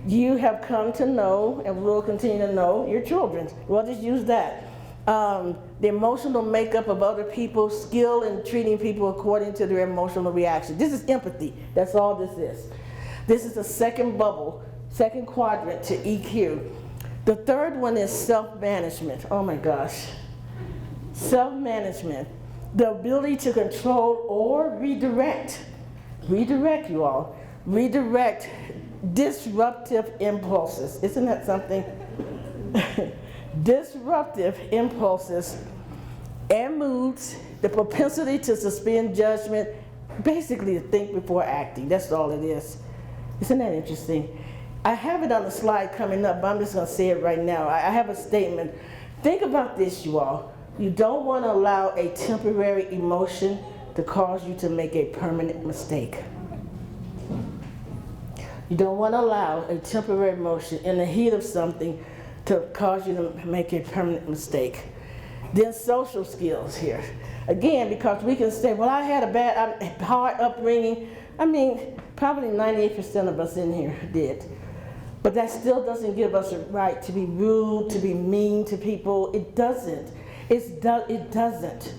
You have come to know and will continue to know your children. We'll just use that. The emotional makeup of other people, skill in treating people according to their emotional reaction. This is empathy. That's all this is. This is the second bubble, second quadrant to EQ. The third one is self-management. Oh my gosh. Self-management. The ability to control or redirect. Redirect, you all. Redirect disruptive impulses. Isn't that something? Disruptive impulses and moods, the propensity to suspend judgment, basically to think before acting. That's all it is. Isn't that interesting? I have it on the slide coming up, but I'm just going to say it right now. I have a statement. Think about this, you all. You don't want to allow a temporary emotion to cause you to make a permanent mistake. You don't want to allow a temporary emotion in the heat of something to cause you to make a permanent mistake. Then social skills here. Again, because we can say, well, I had a bad, hard upbringing. I mean, probably 98% of us in here did. But that still doesn't give us a right to be rude, to be mean to people. It doesn't. It doesn't.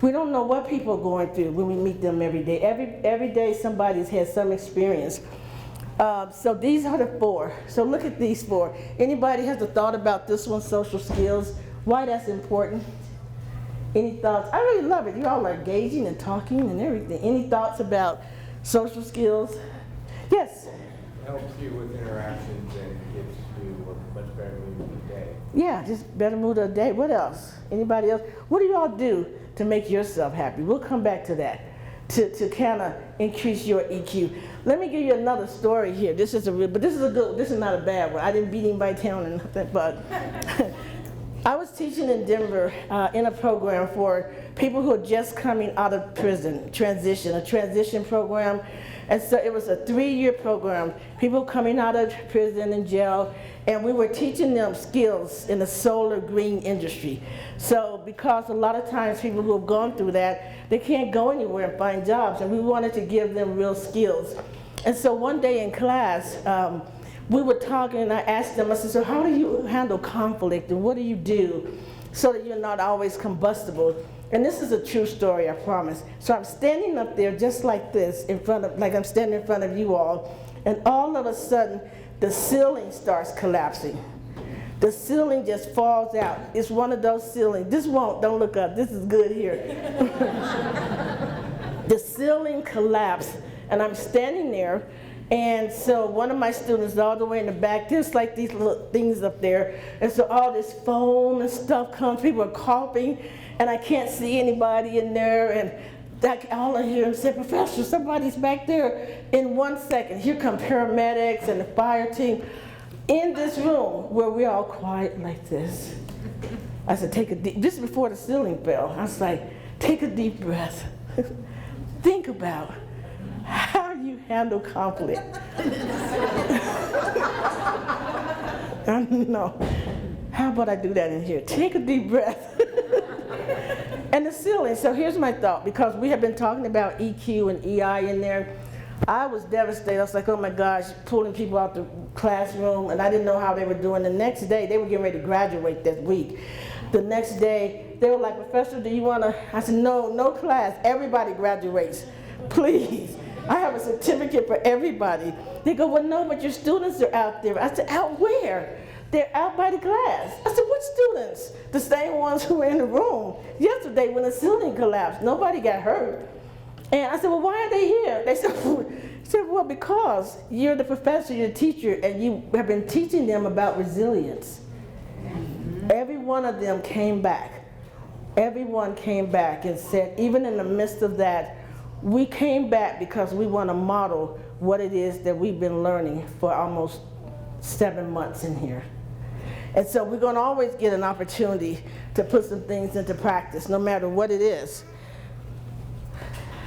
We don't know what people are going through when we meet them every day. Every day somebody's had some experience. So these are the 4. So look at these 4. Anybody has a thought about this one, social skills? Why that's important? Any thoughts? I really love it. You all are engaging and talking and everything. Any thoughts about social skills? Yes? helps you with interactions and gives you a much better mood in the day. Yeah, just better mood of the day. What else? Anybody else? What do y'all do to make yourself happy? We'll come back to that, to kind of increase your EQ. Let me give you another story here. This is a real, but this is a good, this is not a bad one. I didn't beat anybody down and nothing, but I was teaching in Denver in a program for people who are just coming out of prison, a transition program. And so it was a 3-year program, people coming out of prison and jail, and we were teaching them skills in the solar green industry. So because a lot of times people who have gone through that, they can't go anywhere and find jobs, and we wanted to give them real skills. And so one day in class, we were talking and I asked them, I said, so how do you handle conflict and what do you do so that you're not always combustible? And this is a true story, I promise. So I'm standing up there just like this, in front of, like I'm standing in front of you all, and all of a sudden, the ceiling starts collapsing. The ceiling just falls out. It's one of those ceilings. This won't, don't look up, this is good here. The ceiling collapsed, and I'm standing there, and so one of my students all the way in the back, there's like these little things up there, and so all this foam and stuff comes, people are coughing, and I can't see anybody in there, and all I hear is say, Professor, somebody's back there. In 1 second, here come paramedics and the fire team in this room where we're all quiet like this. I said, take a deep, this is before the ceiling fell. I was like, take a deep breath. Think about how you handle conflict. I know. How about I do that in here? Take a deep breath. And the ceiling, so here's my thought, because we have been talking about EQ and EI in there. I was devastated. I was like, oh my gosh, pulling people out the classroom, and I didn't know how they were doing. The next day, they were getting ready to graduate that week. The next day, they were like, Professor, do you want to? I said, no, no class. Everybody graduates. Please. I have a certificate for everybody. They go, well, no, but your students are out there. I said, out where? They're out by the class. I said, what students? The same ones who were in the room yesterday when the ceiling collapsed. Nobody got hurt. And I said, well, why are they here? They said, well, because you're the professor, you're the teacher, and you have been teaching them about resilience. Every one of them came back. Everyone came back and said, even in the midst of that, we came back because we want to model what it is that we've been learning for almost 7 months in here. And so we're going to always get an opportunity to put some things into practice, no matter what it is.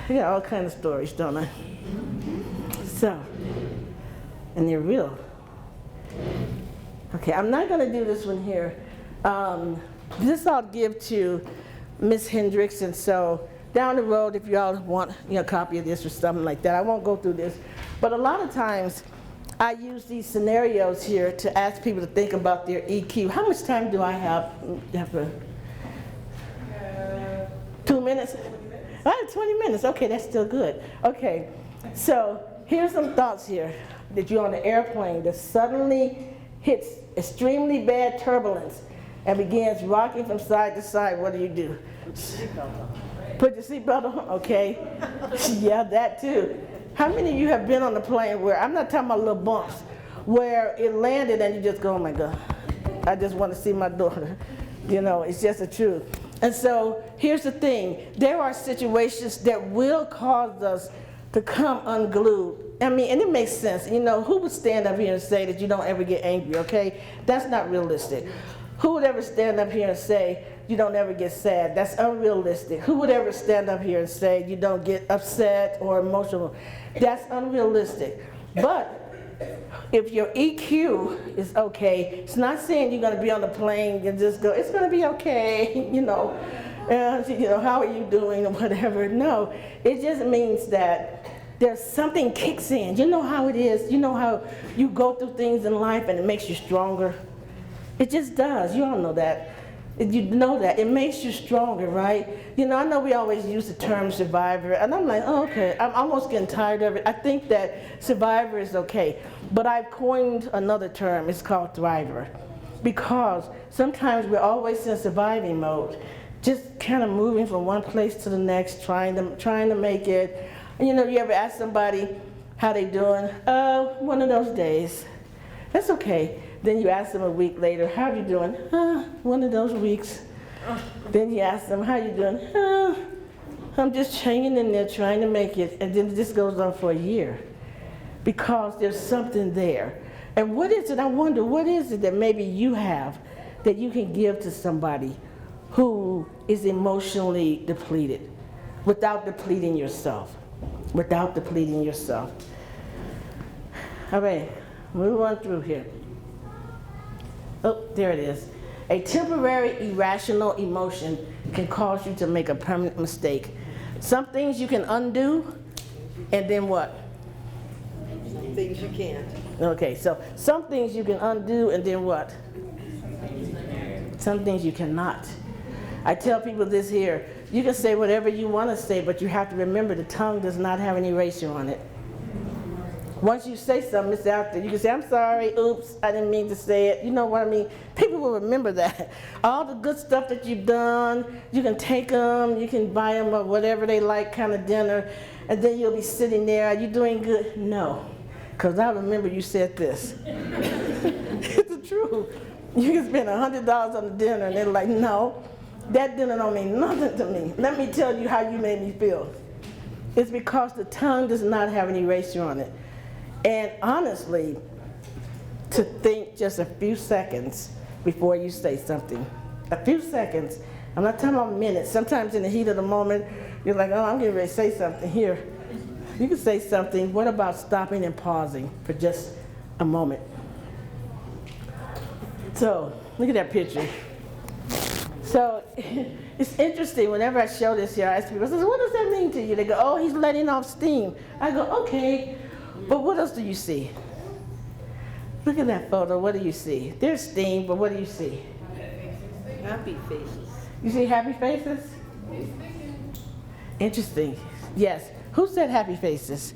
I got all kinds of stories, don't I? So, and they're real. Okay, I'm not going to do this one here. This I'll give to Miss Hendricks, and so down the road, if y'all want a copy of this or something like that, I won't go through this. But a lot of times, I use these scenarios here to ask people to think about their EQ. How much time do I have? 2 minutes? I have 20 minutes. Okay, that's still good. Okay, so here's some thoughts here. That you're on an airplane that suddenly hits extremely bad turbulence and begins rocking from side to side. What do? Put your seatbelt on? Okay. Yeah, that too. How many of you have been on a plane where, I'm not talking about little bumps, where it landed and you just go, oh my God, I just want to see my daughter. You know, it's just the truth. And so here's the thing. There are situations that will cause us to come unglued. I mean, and it makes sense. You know, who would stand up here and say that you don't ever get angry, okay? That's not realistic. Who would ever stand up here and say you don't ever get sad? That's unrealistic. Who would ever stand up here and say you don't get upset or emotional? That's unrealistic. But if your EQ is okay, it's not saying you're going to be on the plane and just go, it's going to be okay, you know, how are you doing or whatever. No, it just means that there's something kicks in. You know how it is. You know how you go through things in life and it makes you stronger. It just does. You all know that. You know that. It makes you stronger, right? You know, I know we always use the term survivor, and I'm like, oh, okay. I'm almost getting tired of it. I think that survivor is okay, but I've coined another term. It's called thriver, because sometimes we're always in surviving mode, just kind of moving from one place to the next, trying to make it. And you know, you ever ask somebody, How they doing? One of those days. That's okay. Then you ask them a week later, how you doing? One of those weeks. Then you ask them, how you doing? I'm just hanging in there trying to make it. And then this goes on for a year because there's something there. And what is it? I wonder, what is it that maybe you have that you can give to somebody who is emotionally depleted without depleting yourself? Without depleting yourself. All right, move on through here. Oh, there it is. A temporary irrational emotion can cause you to make a permanent mistake. Some things you can undo, and then what? Some things you can't. Okay, so some things you can undo, and then what? Some things you cannot. I tell people this here, you can say whatever you want to say, but you have to remember the tongue does not have any erasure on it. Once you say something, it's out there. You can say, I'm sorry, oops, I didn't mean to say it. You know what I mean? People will remember that. All the good stuff that you've done, you can take them, you can buy them a whatever they like kind of dinner, and then you'll be sitting there, are you doing good? No, because I remember you said this. It's the truth. You can spend $100 on the dinner, and they're like, no, that dinner don't mean nothing to me. Let me tell you how you made me feel. It's because the tongue does not have any erasure on it. And honestly, to think just a few seconds before you say something. A few seconds. I'm not talking about minutes. Sometimes in the heat of the moment, you're like, oh, I'm getting ready to say something here. You can say something. What about stopping and pausing for just a moment? So, look at that picture. So, it's interesting. Whenever I show this here, I ask people, I say, what does that mean to you? They go, oh, he's letting off steam. I go, okay. But what else do you see? Look at that photo. What do you see? There's steam, but what do you see? Happy faces. You see happy faces? Interesting. Yes. Who said happy faces?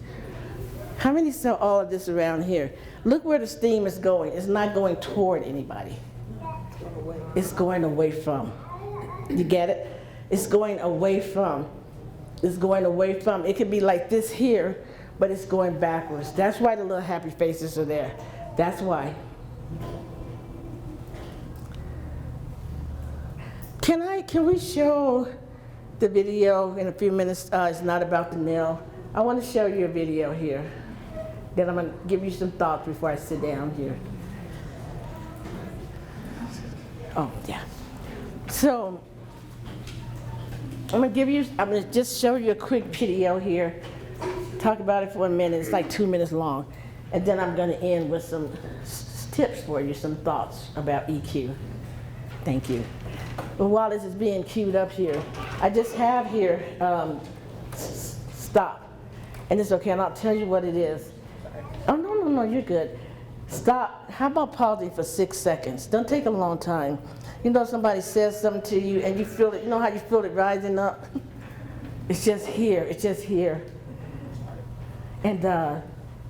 How many saw all of this around here? Look where the steam is going. It's not going toward anybody. It's going away from. You get it? It's going away from. It's going away from. It could be like this here, but it's going backwards. That's why the little happy faces are there. That's why. Can we show the video in a few minutes? It's not about the nail. I want to show you a video here. Then I'm going to give you some thoughts before I sit down here. Oh, yeah. So, I'm going to just show you a quick video here. Talk about it for a minute. It's like 2 minutes long. And then I'm going to end with some tips for you, some thoughts about EQ. Thank you. But while this is being queued up here, I just have here, stop. And it's okay, and I'll tell you what it is. Oh, no, you're good. Stop. How about pausing for 6 seconds? Don't take a long time. You know somebody says something to you and you feel it, you know how you feel it rising up? It's just here, it's just here. And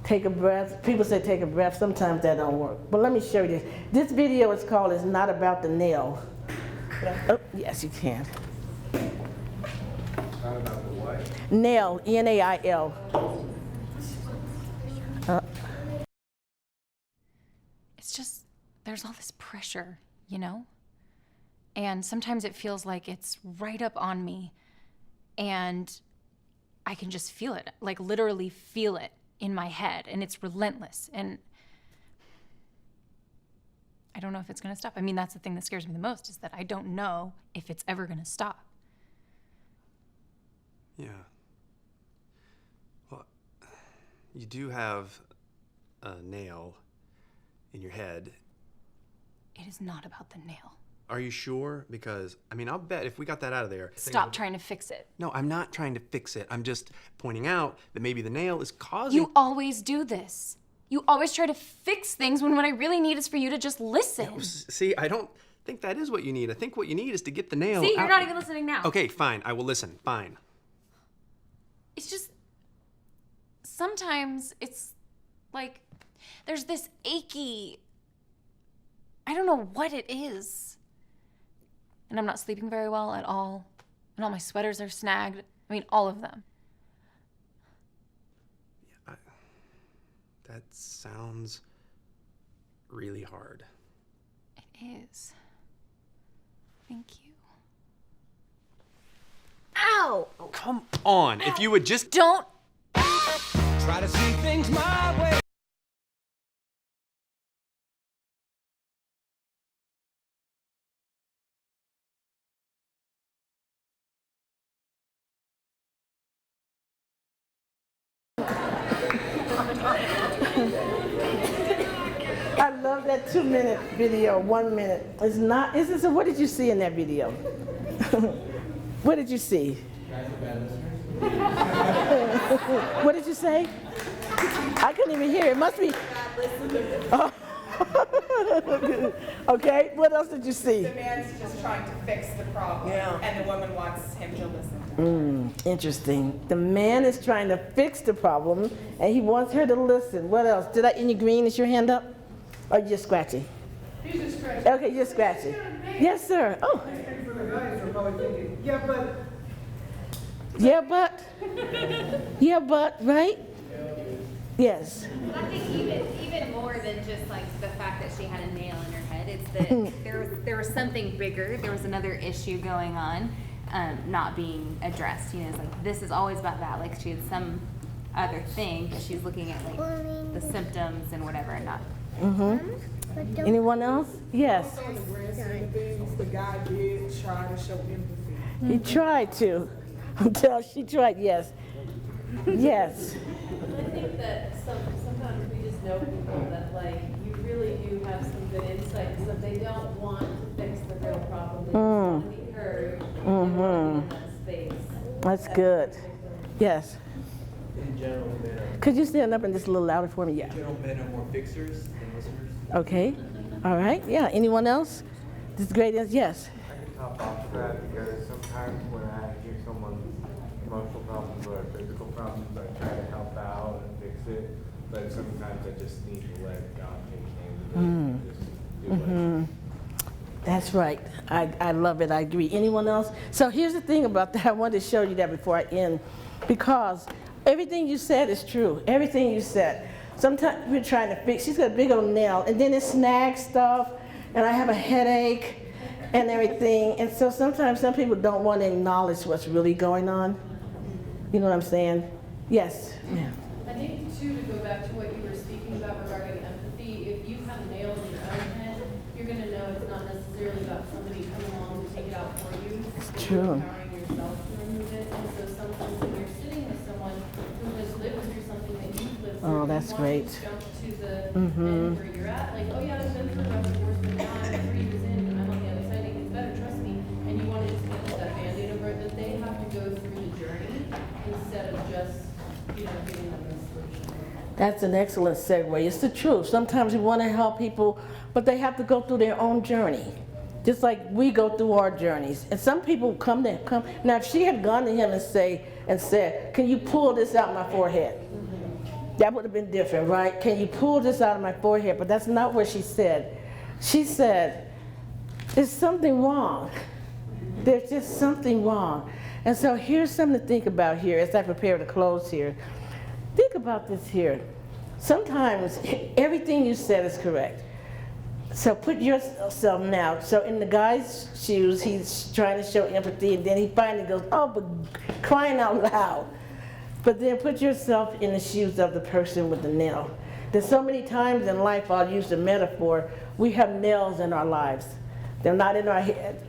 take a breath. People say take a breath, sometimes that don't work. But let me show you this. This video is called It's Not About the Nail. Oh, yes, you can. Not about the what? Nail, N-A-I-L. It's just, there's all this pressure, you know? And sometimes it feels like it's right up on me and I can just feel it, like literally feel it in my head, and it's relentless. And I don't know if it's gonna stop. I mean, that's the thing that scares me the most, is that I don't know if it's ever gonna stop. Yeah. Well, you do have a nail in your head. It is not about the nail. Are you sure? Because, I mean, I'll bet if we got that out of there... Stop trying to fix it. No, I'm not trying to fix it. I'm just pointing out that maybe the nail is causing... You always do this. You always try to fix things when what I really need is for you to just listen. Yeah, see, I don't think that is what you need. I think what you need is to get the nail See, you're out. not even listening now. Okay, fine. I will listen. Fine. It's just, sometimes it's like, there's this achy, I don't know what it is. And I'm not sleeping very well at all. And all my sweaters are snagged. I mean, all of them. That sounds really hard. It is. Thank you. Ow! Come on, if you would just Don't. Try to see things my way. I love that 2-minute video, 1 minute. It's not, so what did you see in that video? What did you see? What did you say? I couldn't even hear. It must be. Oh. Okay, what else did you see? The man's just trying to fix the problem, and the woman wants him to listen. Interesting. The man is trying to fix the problem, and he wants her to listen. What else? Did I, in your green, is your hand up? Or you just scratching? He's just scratching. Okay, you're scratching. Yes, sir. Oh. For the guys are probably thinking, yeah, but. Yeah, but. Yeah, but, right? Yes. I think even more than just like the fact that she had a nail in her head, it's that there was something bigger. There was another issue going on, not being addressed. You know, it's like this is always about that. Like she had some other thing, but she's looking at like the symptoms and whatever, and not. Anyone else? Yes. Also, in the grand scheme of things, the guy did try to show empathy. He tried to. Until she tried, yes. Yes. I think that sometimes we just know people that like you really do have some good insight, so they don't want to fix the real problem. They just want to be heard. They want to be in that space. That's good. Yes. In general, men are, Could you stand up and just a little louder for me? Yeah. in general, men are more fixers than listeners. Okay. All right. Yeah. Anyone else? This is great. Yes. I can top off of that because sometimes when I hear someone's emotional problems or physical problems, I try to help out and fix it. But sometimes I just need to let God take care of it and just do it. That's right. I love it. I agree. Anyone else? So here's the thing about that. I wanted to show you that before I end, because everything you said is true. Everything you said. Sometimes we're trying to fix. She's got a big old nail, and then it snags stuff, and I have a headache and everything. And so sometimes some people don't want to acknowledge what's really going on. You know what I'm saying? Yes. Yeah. I think too, to go back to what you were speaking about regarding empathy, if you have a nail in your own head, you're going to know it's not necessarily about somebody coming along to take it out for you. It's You're true. empowering yourself to remove it. And so sometimes when you're sitting with someone who has lived through something that you've lived through, Oh, that's you want great. to jump to the end where you're at, like, oh yeah, I've been through a divorce, but now I'm 3 years in and I'm on the other side, it gets better, trust me. And you want to just get that Band-Aid over it, that they have to go through the journey instead of just, you know, giving them the solution. That's an excellent segue. It's the truth. Sometimes we want to help people, but they have to go through their own journey, just like we go through our journeys. And some people come. Now, if she had gone to him and said, "Can you pull this out my forehead?" That would have been different, right? Can you pull this out of my forehead? But that's not what she said. She said, "There's something wrong. There's just something wrong." And so here's something to think about here as I prepare to close here. Think about this here. Sometimes everything you said is correct. So put yourself now. So in the guy's shoes, he's trying to show empathy, and then he finally goes, "Oh, but crying out loud." But then put yourself in the shoes of the person with the nail. There's so many times in life, I'll use the metaphor, we have nails in our lives. They're not in our head.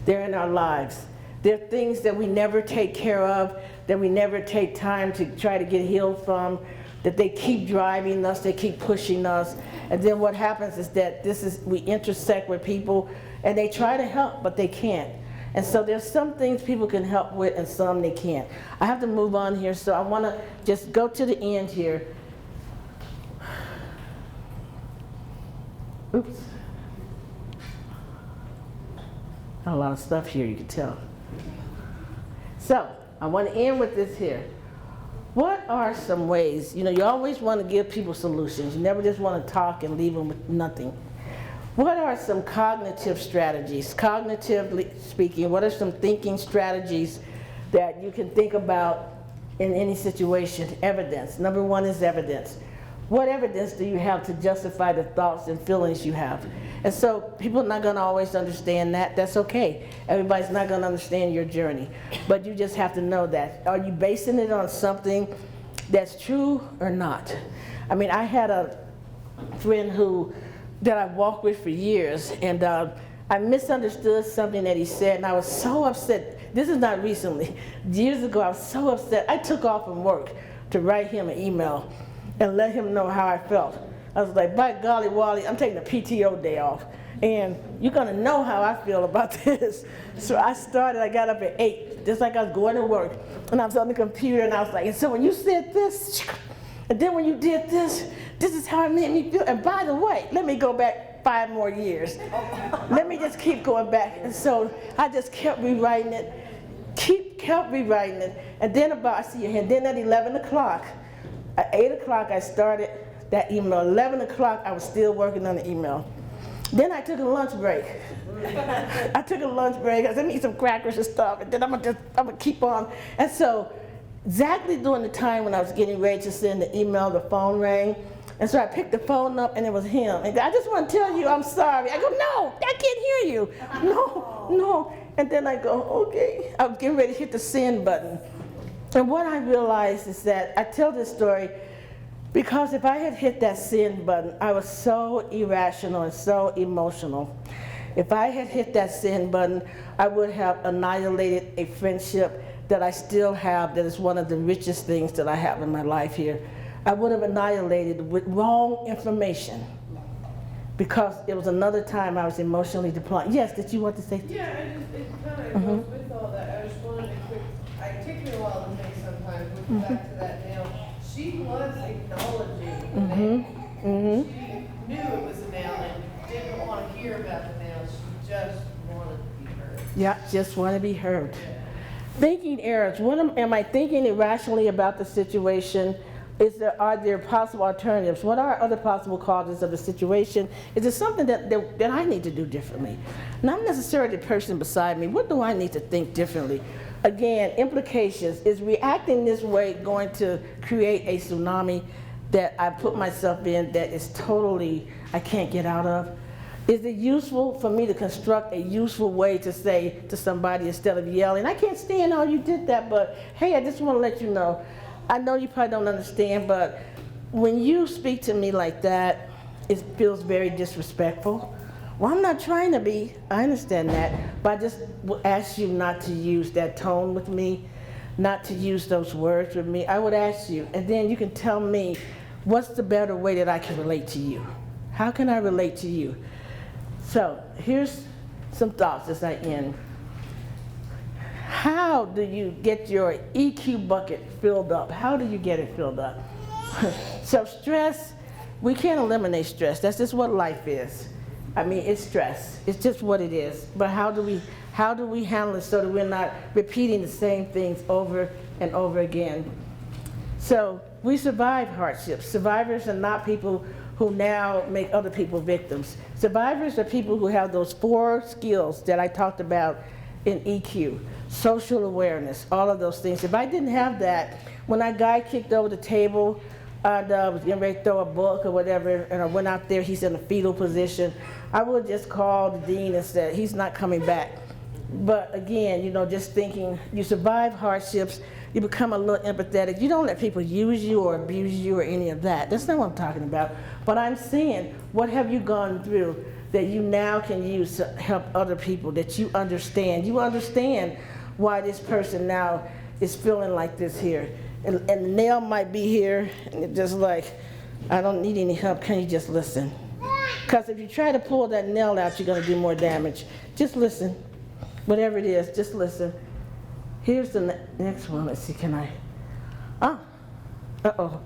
They're in our lives. They're things that we never take care of, that we never take time to try to get healed from, that they keep driving us, they keep pushing us. And then what happens is that we intersect with people and they try to help, but they can't. And so there's some things people can help with and some they can't. I have to move on here, so I want to just go to the end here. Oops. A lot of stuff here, you can tell. So I want to end with this here. What are some ways, you always want to give people solutions. You never just want to talk and leave them with nothing. What are some cognitive strategies? Cognitively speaking, what are some thinking strategies that you can think about in any situation, evidence. Number one is evidence. What evidence do you have to justify the thoughts and feelings you have? And so people are not going to always understand that. That's okay. Everybody's not going to understand your journey. But you just have to know that. Are you basing it on something that's true or not? I mean, I had a friend that I walked with for years, and I misunderstood something that he said, and I was so upset. This is not recently. Years ago, I was so upset. I took off from work to write him an email and let him know how I felt. I was like, by golly, Wally, I'm taking a PTO day off, and you're gonna know how I feel about this. So I got up at 8, just like I was going to work, and I was on the computer, and I was like, and so when you said this, and then when you did this is how it made me feel. And by the way, let me go back 5 more years. Let me just keep going back. And so I just kept rewriting it, kept rewriting it. And then I see your hand, then at 11 o'clock, at 8 o'clock I started that email. 11 o'clock I was still working on the email. Then I took a lunch break. I took a lunch break. I said, let me eat some crackers and stuff, and then I'm gonna keep on. And so exactly during the time when I was getting ready to send the email, the phone rang. And so I picked the phone up, and it was him. And I just want to tell you I'm sorry. I go, no, I can't hear you. No. And then I go, okay. I was getting ready to hit the send button. And what I realized is that I tell this story because if I had hit that send button, I was so irrational and so emotional. If I had hit that send button, I would have annihilated a friendship that I still have, that is one of the richest things that I have in my life here. I would have annihilated with wrong information because it was another time I was emotionally deployed. Yes, did you want to say? Yeah, it kind of goes with all that. I just wanted to it took me a while to think sometimes, looking back to that nail. She was acknowledging the nail. She knew it was a nail and didn't want to hear about the nail. She just wanted to be heard. Yeah, just want to be heard. Thinking errors. Am I thinking irrationally about the situation? Are there possible alternatives? What are other possible causes of the situation? Is there something that I need to do differently? Not necessarily the person beside me. What do I need to think differently? Again, implications. Is reacting this way going to create a tsunami that I put myself in that is totally, I can't get out of? Is it useful for me to construct a useful way to say to somebody instead of yelling, I can't stand how you did that, but hey, I just want to let you know, I know you probably don't understand, but when you speak to me like that, it feels very disrespectful. Well, I'm not trying to be, I understand that, but I just would ask you not to use that tone with me, not to use those words with me. I would ask you, and then you can tell me, what's the better way that I can relate to you? How can I relate to you? So here's some thoughts as I end. How do you get your EQ bucket filled up? How do you get it filled up? So stress, we can't eliminate stress. That's just what life is. I mean, it's stress. It's just what it is. But how do we handle it so that we're not repeating the same things over and over again? So we survive hardships. Survivors are not people who now make other people victims. Survivors are people who have those 4 skills that I talked about in EQ. Social awareness, all of those things. If I didn't have that, when that guy kicked over the table and was getting ready to throw a book or whatever, and I went out there, he's in a fetal position, I would just call the dean and said, he's not coming back. But again, you know, just thinking, you survive hardships, you become a little empathetic. You don't let people use you or abuse you or any of that. That's not what I'm talking about. But I'm saying, what have you gone through that you now can use to help other people, that you understand? You understand why this person now is feeling like this here. And the nail might be here, and it's just like, I don't need any help, can you just listen? Because if you try to pull that nail out, you're gonna do more damage. Just listen. Whatever it is, just listen. Here's the next one. Let's see, can I? Uh-oh.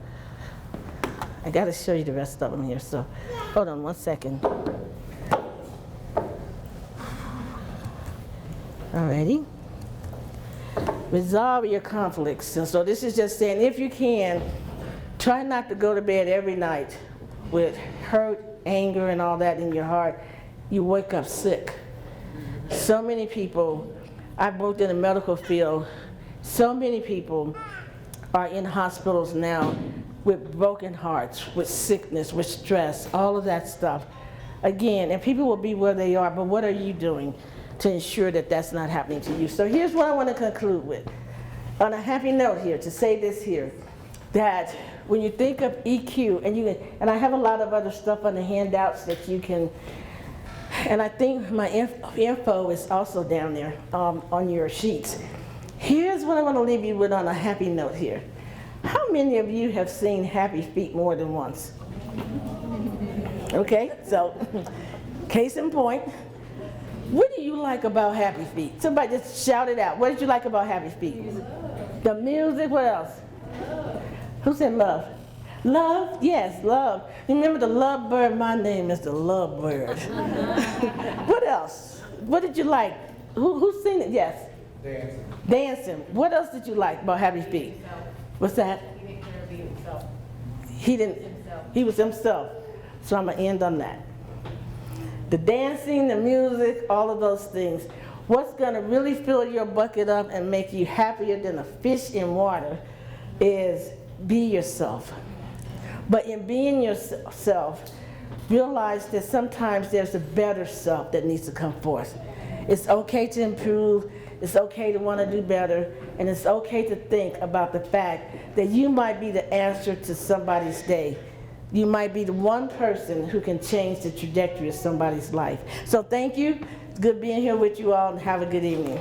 I gotta show you the rest of them here, so hold on 1 second. Alrighty. Resolve your conflicts. And so this is just saying, if you can, try not to go to bed every night with hurt, anger, and all that in your heart. You wake up sick. So many people, I've worked in the medical field, so many people are in hospitals now with broken hearts, with sickness, with stress, all of that stuff. Again, and people will be where they are, but what are you doing to ensure that that's not happening to you? So here's what I want to conclude with. On a happy note here, to say this here, that when you think of EQ, and I have a lot of other stuff on the handouts that you can, and I think my info is also down there on your sheets. Here's what I want to leave you with on a happy note here. How many of you have seen happy feet more than once? Okay, so case in point, what do you like about happy feet? Somebody just shout it out. What did you like about happy feet? The music, what else? Who said love? Love? Yes, love. Remember the love bird? My name is the love bird. What else? What did you like? Who's seen it? Yes. Dancing. Dancing. What else did you like about happy feet? What's that? He didn't care to be himself. He didn't. He was himself. So I'm gonna end on that. The dancing, the music, all of those things. What's gonna really fill your bucket up and make you happier than a fish in water is be yourself. But in being yourself, realize that sometimes there's a better self that needs to come forth. It's okay to improve, it's okay to want to do better, and it's okay to think about the fact that you might be the answer to somebody's day. You might be the one person who can change the trajectory of somebody's life. So thank you. It's good being here with you all, and have a good evening.